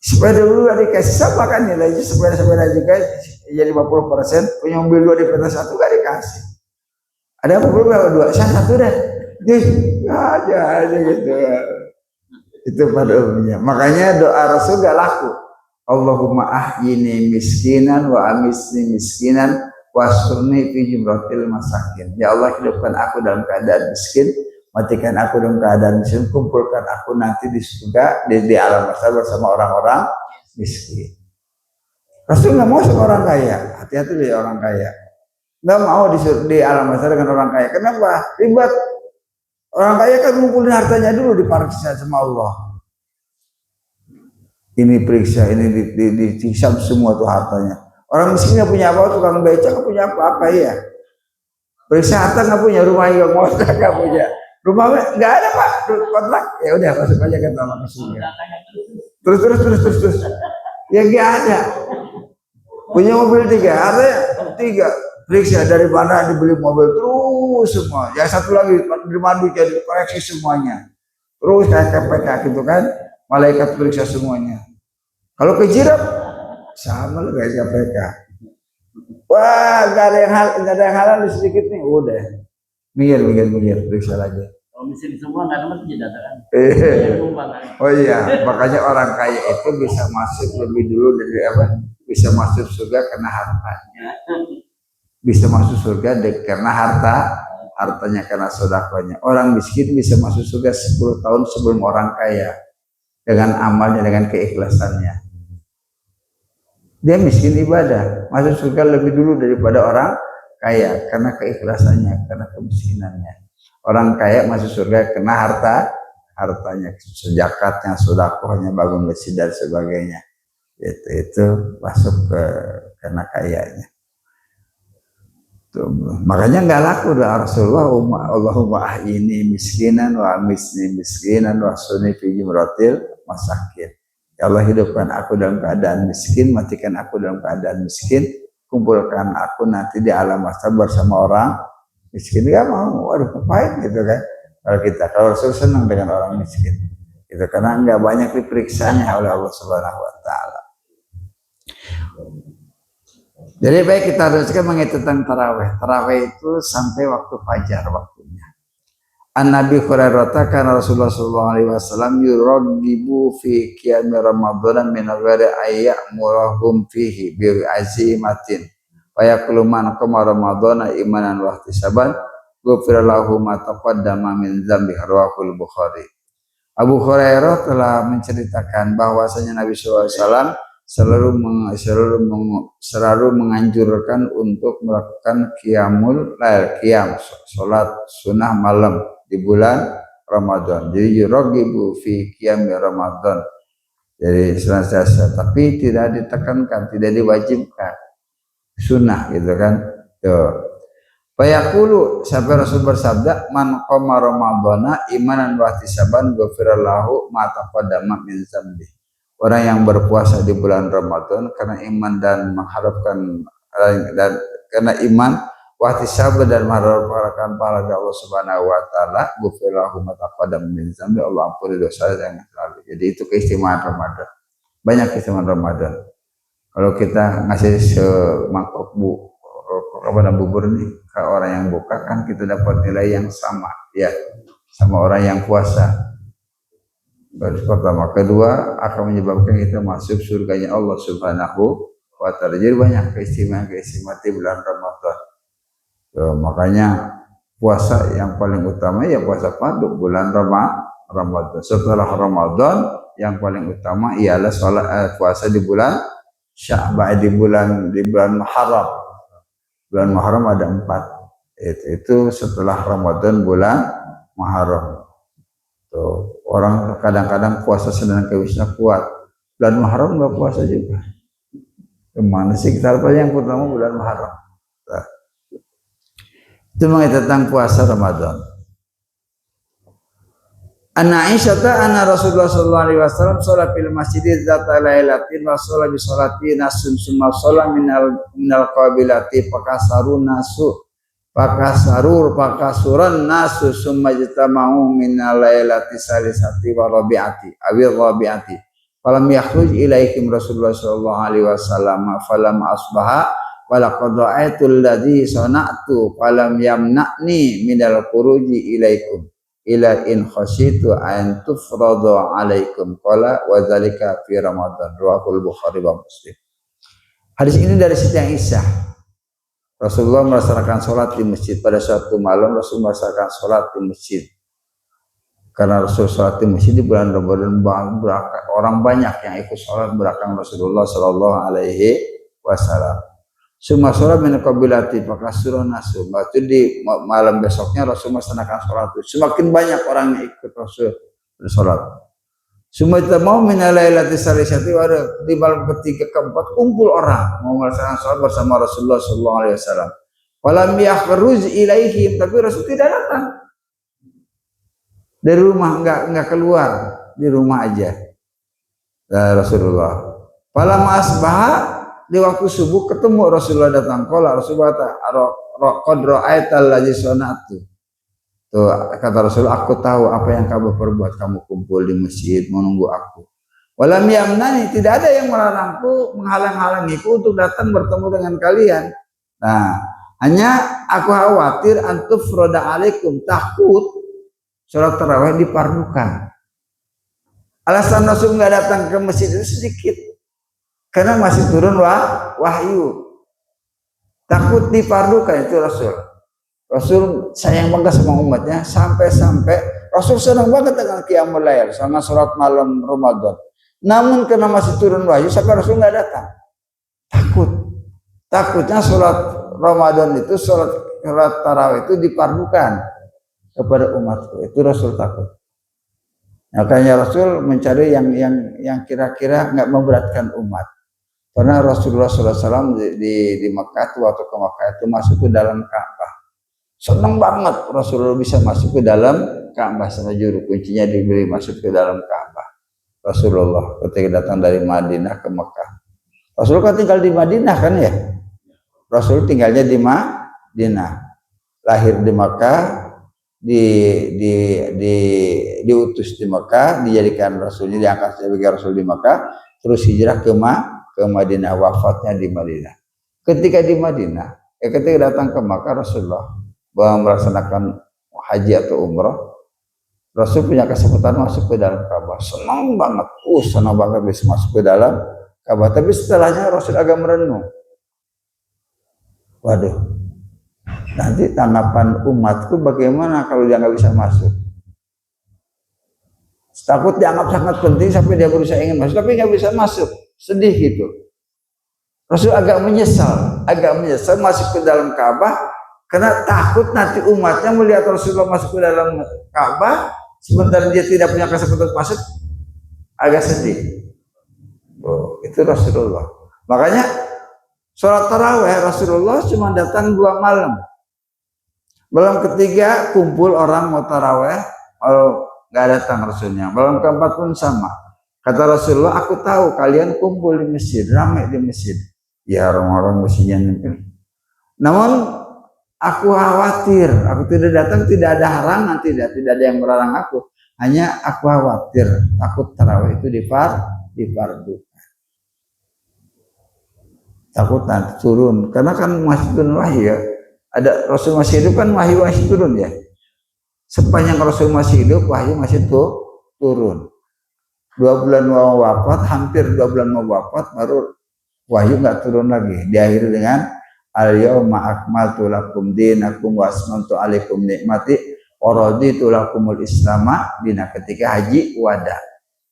sepeda dulu dikasih sama kan nilainya, sepeda juga jadi 50%, punya mobil 2 di peta 1 gak dikasih. Ada mobil berapa 2, saya 1 deh. Aja gitu. Itu pada umumnya. Makanya doa Rasul gak laku. Allahumma ahyini miskinan wa amisni miskinan wasurni fi jumratil masakin. Ya Allah, hidupkan aku dalam keadaan miskin, matikan aku dalam keadaan miskin, kumpulkan aku nanti di surga di alam mahsyar bersama orang-orang miskin. Rasul nggak mau sama orang kaya, hati-hati dari orang kaya. Nggak mau di alam mahsyar dengan orang kaya. Kenapa? Ribet. Orang kaya kan ngumpulin hartanya dulu, dipariksa sama Allah. Ini periksa, ini dihisab semua tuh hartanya. Orang miskin nggak punya apa, tukang beca nggak punya apa-apa ya. Periksa harta nggak punya, rumah yang ngontrak nggak punya. Rumah nggak ada pak, kontrak. Ya udah masuk aja ke dalam surga. Terus. Ya nggak ada. Punya mobil 3, hartanya 3. Periksa dari mana dibeli mobil terus semua. Yang 1 lagi di mana jadi koreksi semuanya. Terus kayak KPK gitu kan, malaikat periksa semuanya. Kalau kejirat sama loh kayak KPK. Wah, nggak ada yang halal sedikit nih, udah. Minggir, periksa lagi. Kalau miskin semua nggak ada masjid kan? Oh iya, makanya orang kaya itu bisa masuk lebih dulu dari apa? Bisa masuk surga karena hartanya. Bisa masuk surga karena hartanya, karena sodakonya. Orang miskin bisa masuk surga 10 tahun sebelum orang kaya dengan amalnya, dengan keikhlasannya. Dia miskin ibadah, masuk surga lebih dulu daripada orang kaya karena keikhlasannya, karena kemiskinannya. Orang kaya masuk surga karena hartanya, zakatnya, sodakohnya, bangun masjid dan sebagainya. Itu masuk karena kayanya. Tuh, makanya nggak laku doa Rasulullah, Allahumma ahyini miskinan wa amisni miskinan wa sunni fi jumratil masakin. Ya Allah, hidupkan aku dalam keadaan miskin, matikan aku dalam keadaan miskin, kumpulkan aku nanti di alam mahsyar bersama orang miskin. Gak mau, waduh ngapain gitu kan. Kalau Rasul senang dengan orang miskin, itu karena nggak banyak diperiksanya oleh Allah Subhanahu Wa Taala. Jadi baik, kita teruskan mengenai tentang taraweh. Taraweh itu sampai waktu fajar waktunya. An Nabi Hurairah kana Rasulullah sallallahu alaihi wasallam yuraghibu fi qiyam Ramadan min ghairi ayyamurahum fihi bi azimatin. Wa yaqulu man qama Ramadan imanan wa ihtisaban ghufira lahu ma taqaddama min dzambi, rawahul Bukhari. Abu Hurairah telah menceritakan bahwasanya Nabi sallallahu alaihi wasallam selalu menganjurkan untuk melakukan qiyamul lail, qiyam salat sunnah malam di bulan Ramadan. Jadi yuragibu fi qiyam Ramadan. Jadi senantiasa, tapi tidak ditekankan, tidak diwajibkan, sunnah gitu kan. Tuh. Fayaqulu sampai Rasul bersabda, man qama ramadhana imanan wa ihtisaban ghufira lahu ma taqaddama min dzambi. Orang yang berpuasa di bulan Ramadan karena iman dan mengharapkan dan karena iman wa ihtisaban dan mengharapkan pahala dari Allah Subhanahu wa taala, ghufira lahu ma taqaddama min dzambi, Allah ampuni dosa yang lalu. Jadi itu keistimewaan Ramadan. Banyak keistimewaan Ramadan. Kalau kita ngasih semangkok kepada bubur nih ke orang yang buka, kan kita dapat nilai yang sama ya sama orang yang puasa. Baru pertama, kedua akan menyebabkan kita masuk surganya Allah Subhanahu wa taala. Jadi banyak keistimewaan di bulan Ramadan. Makanya puasa yang paling utama ya puasa fardu bulan Ramadan. Setelah Ramadan yang paling utama ialah puasa di bulan Sya'ban, di bulan Muharram. Bulan Muharram ada 4. Itu setelah Ramadan bulan Muharram. Tuh, orang kadang-kadang puasa Senin Kemisnya kuat. Bulan Muharram nggak puasa juga. Kemana sih kita harus yang pertama bulan Muharram. Nah, itu mengenai tentang puasa Ramadan. Anna Aisyah anna Rasulullah sallallahu alaihi wasallam sholat fil masjid zata lailatin wa sholat bi sholati nasun summa sholat minal qabilati pakasuran nasu summa jitama'u minal lailati salisati wa rabi'ati awil rabi'ati falam yakhruj ilaikum Rasulullah sallallahu alaihi wasallam falam asbaha walaqad ra'aitul ladzi sana'tu falam yamna'ni minal khuruji ilaikum ila in khasyitu an tufradu alaikum qala wa dzalika fi Ramadan, rawahul Bukhari wa Muslim. Hadis ini dari Siti Aisyah. Rasulullah melaksanakan sholat di masjid pada suatu malam. Rasul melaksanakan sholat di masjid karena Rasul sholat di masjid di bulan Ramadan, orang banyak yang ikut sholat belakang Rasulullah Shallallahu Alaihi Wasallam. Semua sholat min qabilati fakasuran nasu. Itu di malam besoknya Rasul melaksanakan sholat itu. Semakin banyak orang yang ikut Rasul bersolat. Semua kita mau min lailati salisati, di malam ketiga keempat kumpul orang mau melaksanakan sholat bersama Rasulullah sallallahu alaihi wasallam. Walam yakhruj ilaihim, tapi Rasul tidak datang. Dari rumah enggak keluar, di rumah aja. Rasulullah. Falam asbaha, di waktu subuh ketemu Rasulullah datang. Qala Rasulullah qad ra'aital ladzi sana'tu. Tuh kata Rasul, aku tahu apa yang kamu perbuat, kamu kumpul di masjid menunggu aku. Walam yamnani, tidak ada yang melarangku, menghalang-halangiku untuk datang bertemu dengan kalian. Nah, hanya aku khawatir antufroda alaikum, takut sholat tarawih dipardukan. Alasan Rasul nggak datang ke masjid itu sedikit, karena masih turun wahyu. Takut dipardukan itu Rasul. Rasul sayang banget sama umatnya, sampai-sampai Rasul senang banget dengan qiyamul lail, sama sholat malam Ramadan. Namun karena masih turun wahyu, sampai Rasul nggak datang. Takutnya sholat Ramadan itu, sholat tarawih itu dipardukan kepada umatku. Itu Rasul takut. Makanya Rasul mencari yang kira-kira nggak memberatkan umat. Karena Rasulullah SAW di Mekah, waktu ke Mekah itu masuk ke dalam Ka'bah. Senang banget Rasulullah bisa masuk ke dalam Ka'bah, sama juru kuncinya diberi masuk ke dalam Ka'bah. Rasulullah ketika datang dari Madinah ke Mekah. Rasulullah kan tinggal di Madinah kan ya? Rasul tinggalnya di Madinah. Lahir di Mekah, diutus di Mekah, dijadikan Rasulnya, diangkat sebagai Rasul di Mekah, terus hijrah ke Madinah, wafatnya di Madinah. Ketika di Madinah, ketika datang ke Mekah, Rasulullah melaksanakan haji atau umrah, Rasul punya kesempatan masuk ke dalam Ka'bah. Senang banget bisa masuk ke dalam Ka'bah. Tapi setelahnya Rasul agak merenung. Waduh, nanti tanggapan umatku bagaimana kalau dia nggak bisa masuk? Takut dianggap sangat penting sampai dia berusaha ingin masuk, tapi nggak bisa masuk. sedih gitu. Rasul agak menyesal masuk ke dalam Ka'bah karena takut nanti umatnya melihat Rasulullah masuk ke dalam Ka'bah sementara dia tidak punya kesempatan masuk, agak sedih. Oh, itu Rasulullah. Makanya sholat taraweh Rasulullah cuma datang 2 malam. Malam ketiga kumpul orang mau taraweh, nggak datang Rasulnya. Malam keempat pun sama. Kata Rasulullah, aku tahu kalian kumpul di masjid, ramai di masjid. Ya orang-orang mestinya nempel. Namun aku khawatir, aku tidak datang tidak ada halangan, tidak ada yang melarang aku. Hanya aku khawatir, takut tarawih itu difardu. Takut nanti turun, karena kan masih turun wahyu ya. Ada Rasul masih hidup kan wahyu masih turun ya. Sepanjang Rasul masih hidup wahyu masih turun. 2 bulan mau wafat, hampir 2 bulan mau wafat baru wahyu nggak turun lagi. Diakhiri dengan al-yauma akmaltu lakum dinakum wa asmantu alaikum nikmati wa raditu lakumul islama dina, ketika haji wada,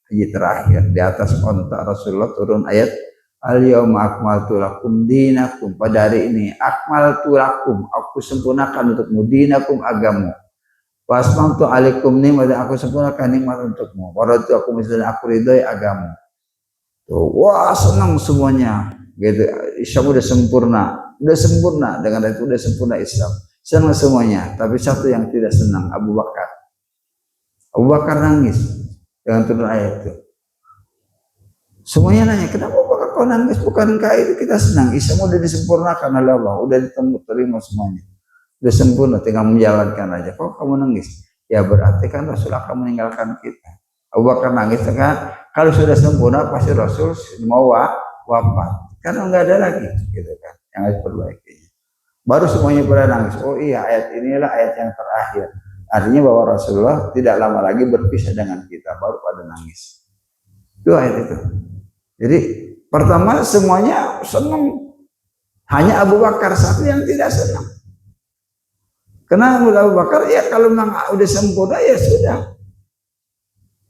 haji terakhir di atas onta Rasulullah turun ayat al-yauma akmaltu lakum dinakum, pada hari ini akmaltu lakum, aku sempurnakan untukmu dinakum agamu, wa asmantu alaikum nikmati, aku sempurnakan nikmat untukmu, wa raditu lakum islam, aku ridhoi agamu. Wah senang semuanya gitu. Islam udah sempurna dengan itu, udah sempurna Islam, senang semuanya. Tapi satu yang tidak senang, Abu Bakar nangis dengan turun ayat itu. Semuanya nanya, kenapa Bakar kau nangis? Bukankah itu kita senang? Islam udah disempurnakan oleh Allah, udah diterima semuanya, udah sempurna, tinggal menjalankan aja. Kok kamu nangis? Ya berarti kan Rasul akan meninggalkan kita. Abu Bakar nangis kan, kalau sudah sempurna pasti Rasul mau wafat, karena nggak ada lagi gitu kan yang harus perbaiki. Baru semuanya pada nangis. Oh iya, ayat inilah ayat yang terakhir, artinya bahwa Rasulullah tidak lama lagi berpisah dengan kita, baru pada nangis. Itu ayat itu. Jadi pertama semuanya senang, hanya Abu Bakar satu yang tidak senang. Kenapa Abu Bakar? Ya kalau memang udah sempurna ya sudah.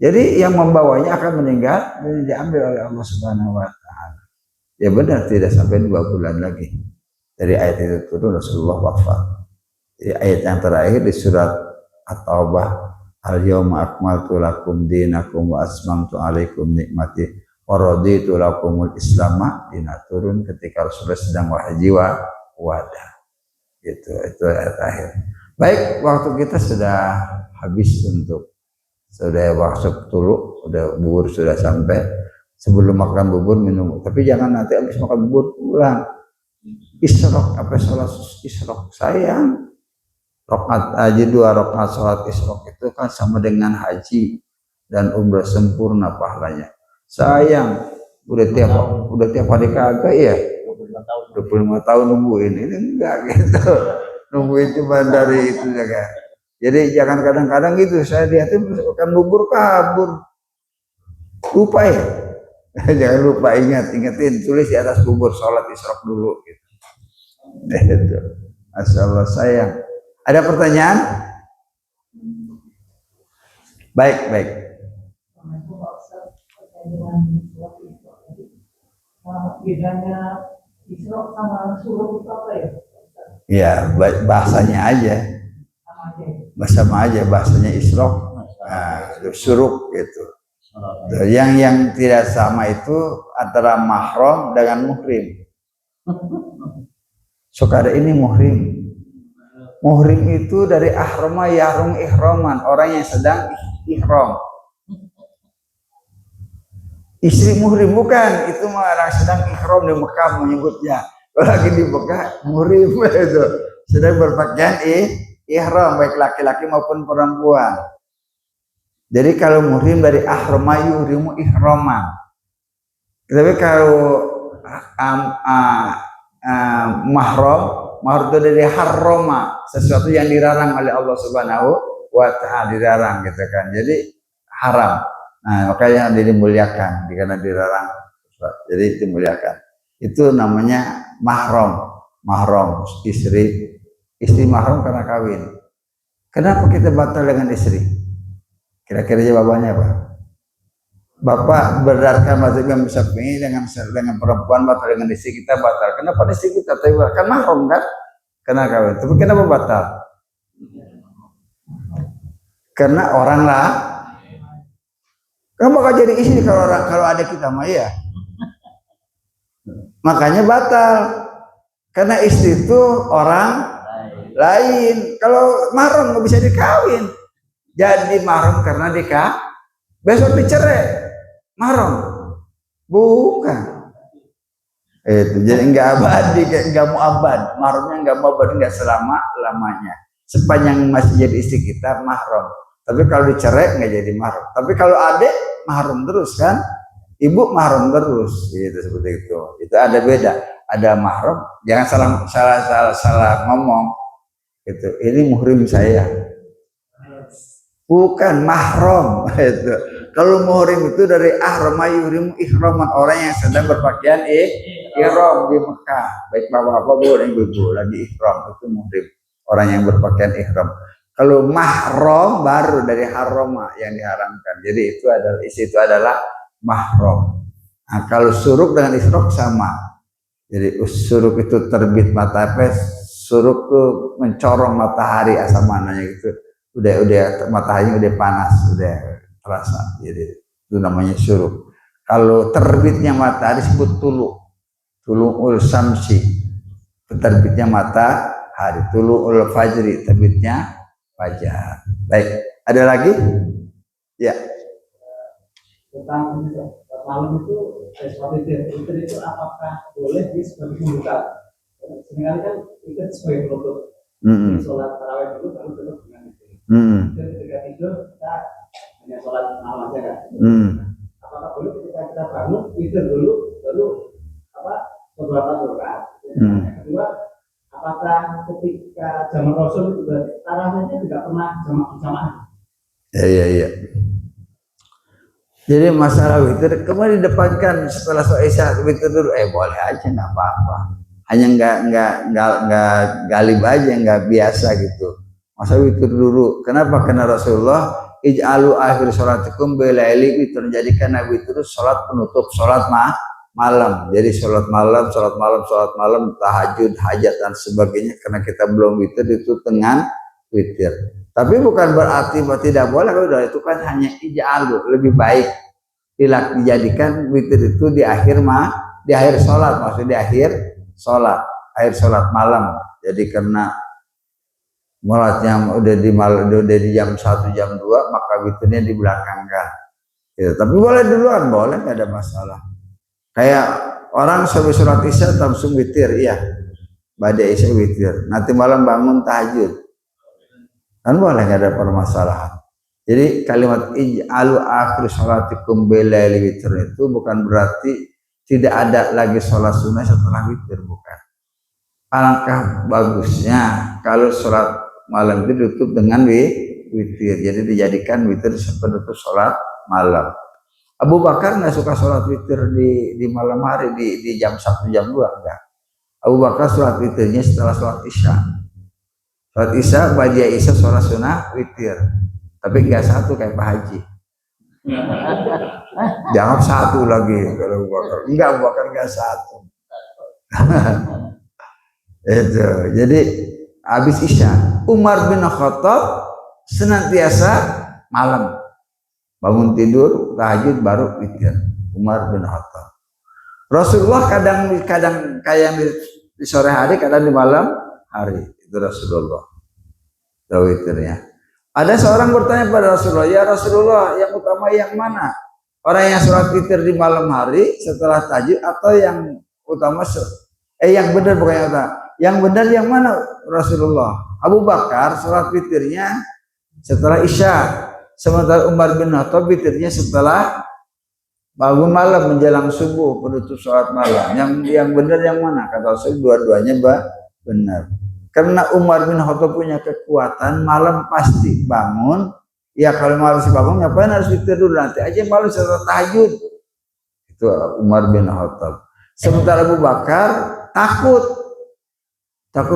Jadi yang membawanya akan meninggal dan diambil oleh Allah Subhanahu wa taala. Ya benar, tidak sampai 2 bulan lagi dari ayat itu turun Rasulullah wafat. Jadi ayat yang terakhir di surat At-Taubah, al-yauma akmaltu lakum dinakum wa asmantu alaikum nikmati wa raditu lakumul islama dina, turun ketika Rasulullah sedang haji wada. Itu ayat terakhir. Baik, waktu kita sudah habis untuk sudah masuk dulu, udah bubur sudah sampai. Sebelum makan bubur minum, tapi jangan nanti habis makan bubur pulang isyrok, apa sholat isyrok, sayang. Rakaat haji 2 rakaat sholat isyrok itu kan sama dengan haji dan umrah sempurna pahalanya. Sayang, udah tiap hari kagak ya, 25 tahun nungguin, ini enggak gitu, nungguin cuma dari itu saja. Jadi jangan kadang-kadang gitu, saya lihat itu makan bubur kabur, lupa ya. Jangan lupa, ingetin, tulis di atas bubur sholat isyrok dulu gitu. Itu. Masyaallah sayang. Ada pertanyaan? Baik. Bedanya isyrok sama suruk itu apa ya? Ya, bahasanya aja. Sama aja bahasanya isyrok, suruk gitu. Yang tidak sama itu antara mahram dengan muhrim. Saudara ini muhrim. Muhrim itu dari ahrama yahrum ihraman, orang yang sedang ihram. Istri muhrim bukan, itu orang sedang ihram di Mekah menyebutnya. Kalau lagi di Mekah muhrim itu sedang berpakaian ihram, baik laki-laki maupun perempuan. Jadi kalau muhrim dari ahrama yuhrimu ihraman. Tapi kalau mahram itu dari harrama, sesuatu yang dilarang oleh Allah Subhanahu wa taala, dilarang gitu kan. Jadi haram. Nah, makanya dimuliakan karena dilarang. Jadi dimuliakan. Itu namanya mahram. Mahram istri mahram karena kawin. Kenapa kita batal dengan istri? Kira-kira jawabannya apa? Bapak berdasarkan mazhab Imam Syafi'i dengan perempuan batal, dengan istri kita batal. Kenapa istri kita tapi kan mahram kan? Karena kawin. Tapi kenapa batal? Karena orang lah. Kamu bakal jadi istri kalau ada kita mah ya. Makanya batal. Karena istri itu orang lain. Kalau mahram nggak bisa dikawin. Jadi mahram karena besok dicerai. Mahram bukan itu, jadi nggak abadi, nggak mau abad, mahramnya nggak mau abadi, nggak selama-lamanya. Sepanjang masih jadi istri kita mahram, tapi kalau dicerai nggak jadi mahram. Tapi kalau adik mahram terus kan, ibu mahram terus, gitu seperti itu. Itu ada beda, ada mahram, jangan salah ngomong gitu. Ini muhrim saya, bukan mahram itu. Kalau muhrim itu dari ahrama yuhrimu ihraman, orang yang sedang berpakaian ihram di Mekah, baik bapak-bapak maupun ibu-ibu lagi ihram, itu muhrim, orang yang berpakaian ihram. Kalau mahram baru dari harama yang diharamkan. Jadi itu adalah mahram. Nah, kalau suruk dengan isyrok sama. Jadi suruk itu terbit matahari, suruk itu mencorong matahari asal mananya gitu. Udah mataharinya udah panas, udah terasa, jadi itu namanya syuruk. Kalau terbitnya matahari disebut tulu'ul samsi, terbitnya matahari. Tulu'ul fajri, terbitnya fajar. Baik, ada lagi? Ya. Tentang malam itu sesuatu itu apakah boleh sebagai pembuka? Sebenarnya kan itu sebagai penutup. Sholat tarawih dulu baru tutup dengan itu. Dan ketika tidur kita hanya sholat malam aja kan. Apakah boleh ketika kita bangun tidur dulu baru beberapa rakaat? Yang kedua, apakah ketika zaman Rasul itu tarawihnya tidak pernah jamaah? Ya. Jadi masalah witir kemudian didepankan setelah sholat isya witir dulu, boleh aja, nggak apa-apa. Hanya nggak galib aja, nggak biasa gitu. Masa witir dulu? Kenapa? Karena Rasulullah ij'alu akhir sholatikum bilaili witir, jadikan witir itu sholat penutup sholat malam. Jadi sholat malam, tahajud, hajat dan sebagainya. Karena kita belum witir itu dengan witir. Tapi bukan berarti tidak boleh. Kalau itu kan hanya ij'alu, lebih baik dijadikan witir itu di akhir sholat, maksudnya di akhir sholat malam. Jadi karena sholatnya udah di jam 1 jam 2, maka witirnya dibelakangkan. Ya, tapi boleh duluan, boleh, nggak ada masalah. Kayak orang sebelum sholat isya langsung witir, iya, pada isya witir. Nanti malam bangun tahajud, kan boleh, nggak ada permasalahan. Jadi kalimat ij'alu akhir sholatikum bilaili witir itu bukan berarti tidak ada lagi sholat sunnah setelah witir, bukan. Alangkah bagusnya kalau sholat malam itu ditutup dengan witir. Jadi dijadikan witir penutup sholat malam. Abu Bakar nggak suka sholat witir di malam hari, di jam 1 jam 2, enggak. Abu Bakar sholat witirnya setelah sholat isya. Sholat isya, ba'da isya sholat sunnah witir. Tapi nggak satu kayak Pak Haji. Jangan satu lagi kalau Abu Bakar. Enggak, Abu Bakar nggak satu. Itu. Jadi habis isya, Umar bin Khattab senantiasa malam bangun tidur tahajud baru witir. Umar bin Khattab. Rasulullah kadang kayak di sore hari, kadang di malam hari. Itu Rasulullah. Itu witirnya. Ada seorang bertanya pada Rasulullah, ya Rasulullah, yang utama yang mana? Orang yang sholat witir di malam hari setelah tahajud, atau yang utama yang benar, bukan yang utama. Yang benar yang mana Rasulullah? Abu Bakar sholat witirnya setelah isya, sementara Umar bin Khattab witirnya setelah bangun malam menjelang subuh, penutup sholat malam. Yang benar yang mana? Kata Rasul, dua-duanya benar. Karena Umar bin Khattab punya kekuatan, malam pasti bangun. Ya kalau malam harus bangun, ngapain harus witir dulu, nanti aja malam setelah tahajud. Itu Umar bin Khattab. Sementara Abu Bakar takut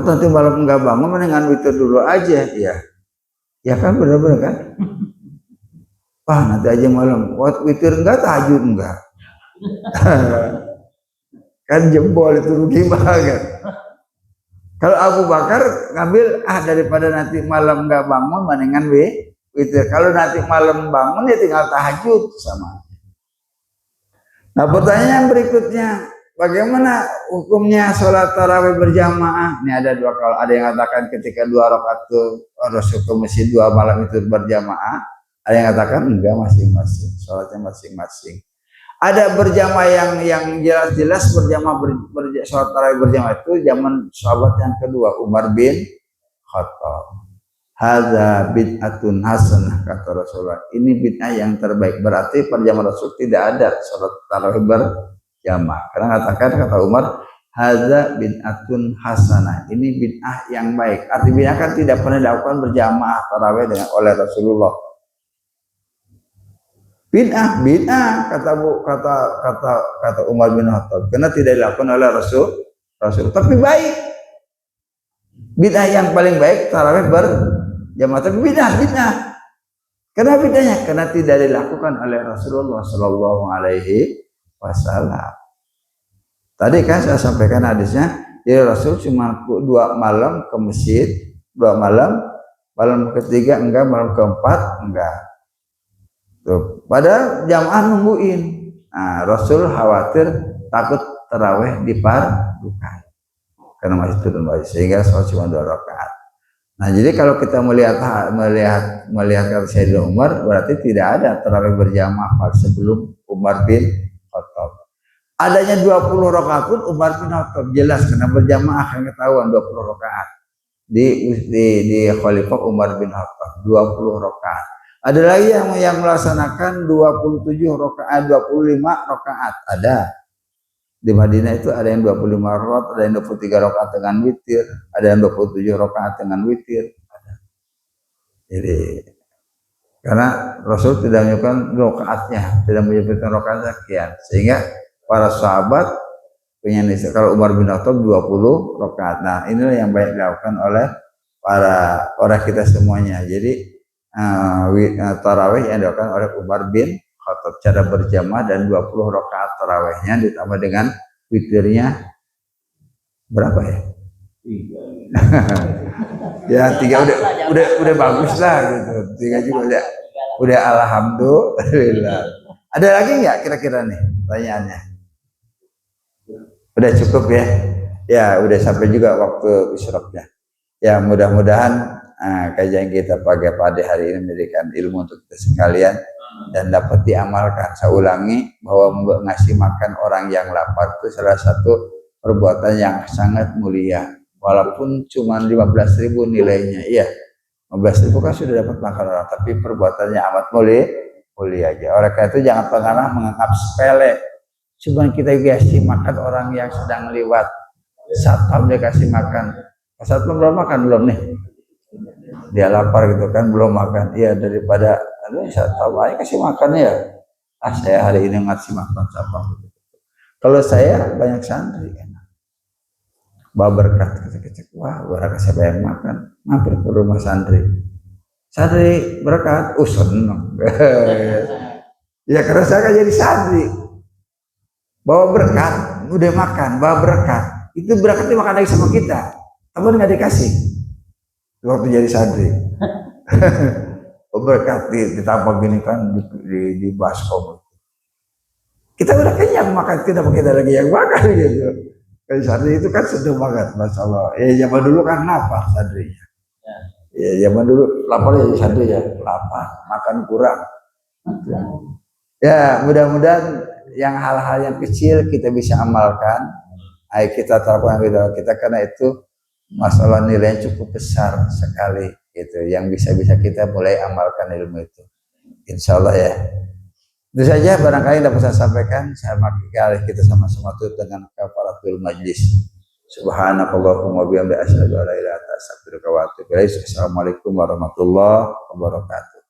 nanti malam nggak bangun, mendingan witir dulu aja. Ya kan, benar-benar kan. nanti aja malam. Witir enggak, tahajud enggak. Kan jebol itu rugi banget. Kalau Abu Bakar ngambil daripada nanti malam enggak bangun mendingan witir. Kalau nanti malam bangun ya tinggal tahajud sama. Nah, pertanyaan berikutnya, bagaimana hukumnya sholat tarawih berjamaah? Ini ada dua kalau ada yang katakan ketika 2 rakaat itu Rasul ke masjid 2 malam itu berjamaah. Ada yang katakan enggak, masing-masing, sholatnya masing-masing. Ada berjamaah yang jelas-jelas berjamaah sholat tarawih berjamaah itu zaman sahabat yang kedua, Umar bin Khattab. Hadza bid'atun hasanah, kata Rasulullah. Ini bid'ah yang terbaik. Berarti pada zaman Rasul tidak ada sholat tarawih berjamaah. Karena kata Umar, hadza bid'atun hasanah. Ini bid'ah yang baik. Arti bid'ah kan tidak pernah dilakukan berjamaah tarawih oleh Rasulullah. Bid'ah kata Umar bin Khattab. Karena tidak dilakukan oleh Rasul. Tapi baik. Bid'ah yang paling baik tarawih berjamaah, tapi bid'ah. Kenapa bid'ahnya? Karena tidak dilakukan oleh Rasulullah Shallallahu Alaihi Wasallam. Tadi kan saya sampaikan hadisnya, jadi Rasul cuma 2 malam ke masjid, 2 malam ketiga enggak, malam keempat enggak. Tuh, pada jamaah nungguin. Nah, Rasul khawatir takut tarawih dipardukan karena masih turun wajib, sehingga sholat cuma 2 rakaat. Nah, jadi kalau kita melihat kata Sayyidina Umar, berarti tidak ada tarawih berjamaah sebelum Umar bin Khattab. Adanya 20 rakaat pun Umar bin Khattab jelas karena berjamaah kan ketahuan 20 rakaat di Khalifah Umar bin Khattab 20 rakaat. Ada lagi yang melaksanakan 27 rakaat, 25 rakaat ada. Di Madinah itu ada yang 25 rakaat, ada yang 23 rakaat dengan witir, ada yang 27 rakaat dengan witir. Ada. Jadi karena Rasul tidak menyebutkan rakaatnya, tidak menyebutkan rakaatnya sekian, sehingga para sahabat penyanyi kalau Umar bin Khattab 20 rakaat. Nah, inilah yang banyak dilakukan oleh para orang kita semuanya. Jadi tarawih yang dilakukan oleh Umar bin Khattab cara berjamaah dan 20 rakaat tarawihnya ditambah dengan witirnya berapa ya? 3. Ya 3 udah bagus lah gitu. 3 juga udah alhamdulillah. Ada lagi nggak kira-kira nih pertanyaannya? Udah cukup ya? Ya udah sampai juga waktu isyraqnya. Ya mudah-mudahan kajian kita pagi hari ini memberikan ilmu untuk kita sekalian dan dapat diamalkan. Saya ulangi bahwa ngasih makan orang yang lapar itu salah satu perbuatan yang sangat mulia. Walaupun cuma 15.000 nilainya, iya 15.000 kan sudah dapat makan orang, tapi perbuatannya amat mulia aja. Oleh karena itu jangan pernah menganggap sepele. Cuma kita kasih makan orang yang sedang lewat, satpam dia kasih makan. Satpam belum makan belum nih? Dia lapar gitu kan, belum makan. Iya daripada satpam aja kasih makan ya. Saya hari ini ngasih makan satpam. Kalau saya banyak santri kan. Bawa berkat kecil-kecil. Wah, berkat saya banyak makan. Mampir ke rumah santri. Santri berkat, seneng. Ya karena saya kan jadi santri. Bawa berkat, udah makan, bawa berkat. Itu berkat dimakan lagi sama kita. Tapi nggak dikasih. Waktu jadi santri. Berkat ditambah gini kan di baskom. Kita udah kenyang makan, tidak kita lagi yang makan gitu. Kayak santri itu kan sedih banget, Masya Allah. Ya zaman dulu kan lapar santrinya. Ya zaman dulu lapar ya santri ya, lapar, makan kurang. Ya mudah-mudahan yang hal-hal yang kecil kita bisa amalkan. Ayo kita terapkan kita karena itu masalah nilainya cukup besar sekali gitu. Yang bisa kita mulai amalkan ilmu itu. Insya Allah ya. Itu saja barangkali dapat saya sampaikan. Saya mari kita sama-sama tutup dengan kafaratul majlis. Subhanakallahumma wa bihamdika asyhadu an la ilaha illa anta astaghfiruka wa atubu ilaik. Assalamualaikum warahmatullahi wabarakatuh.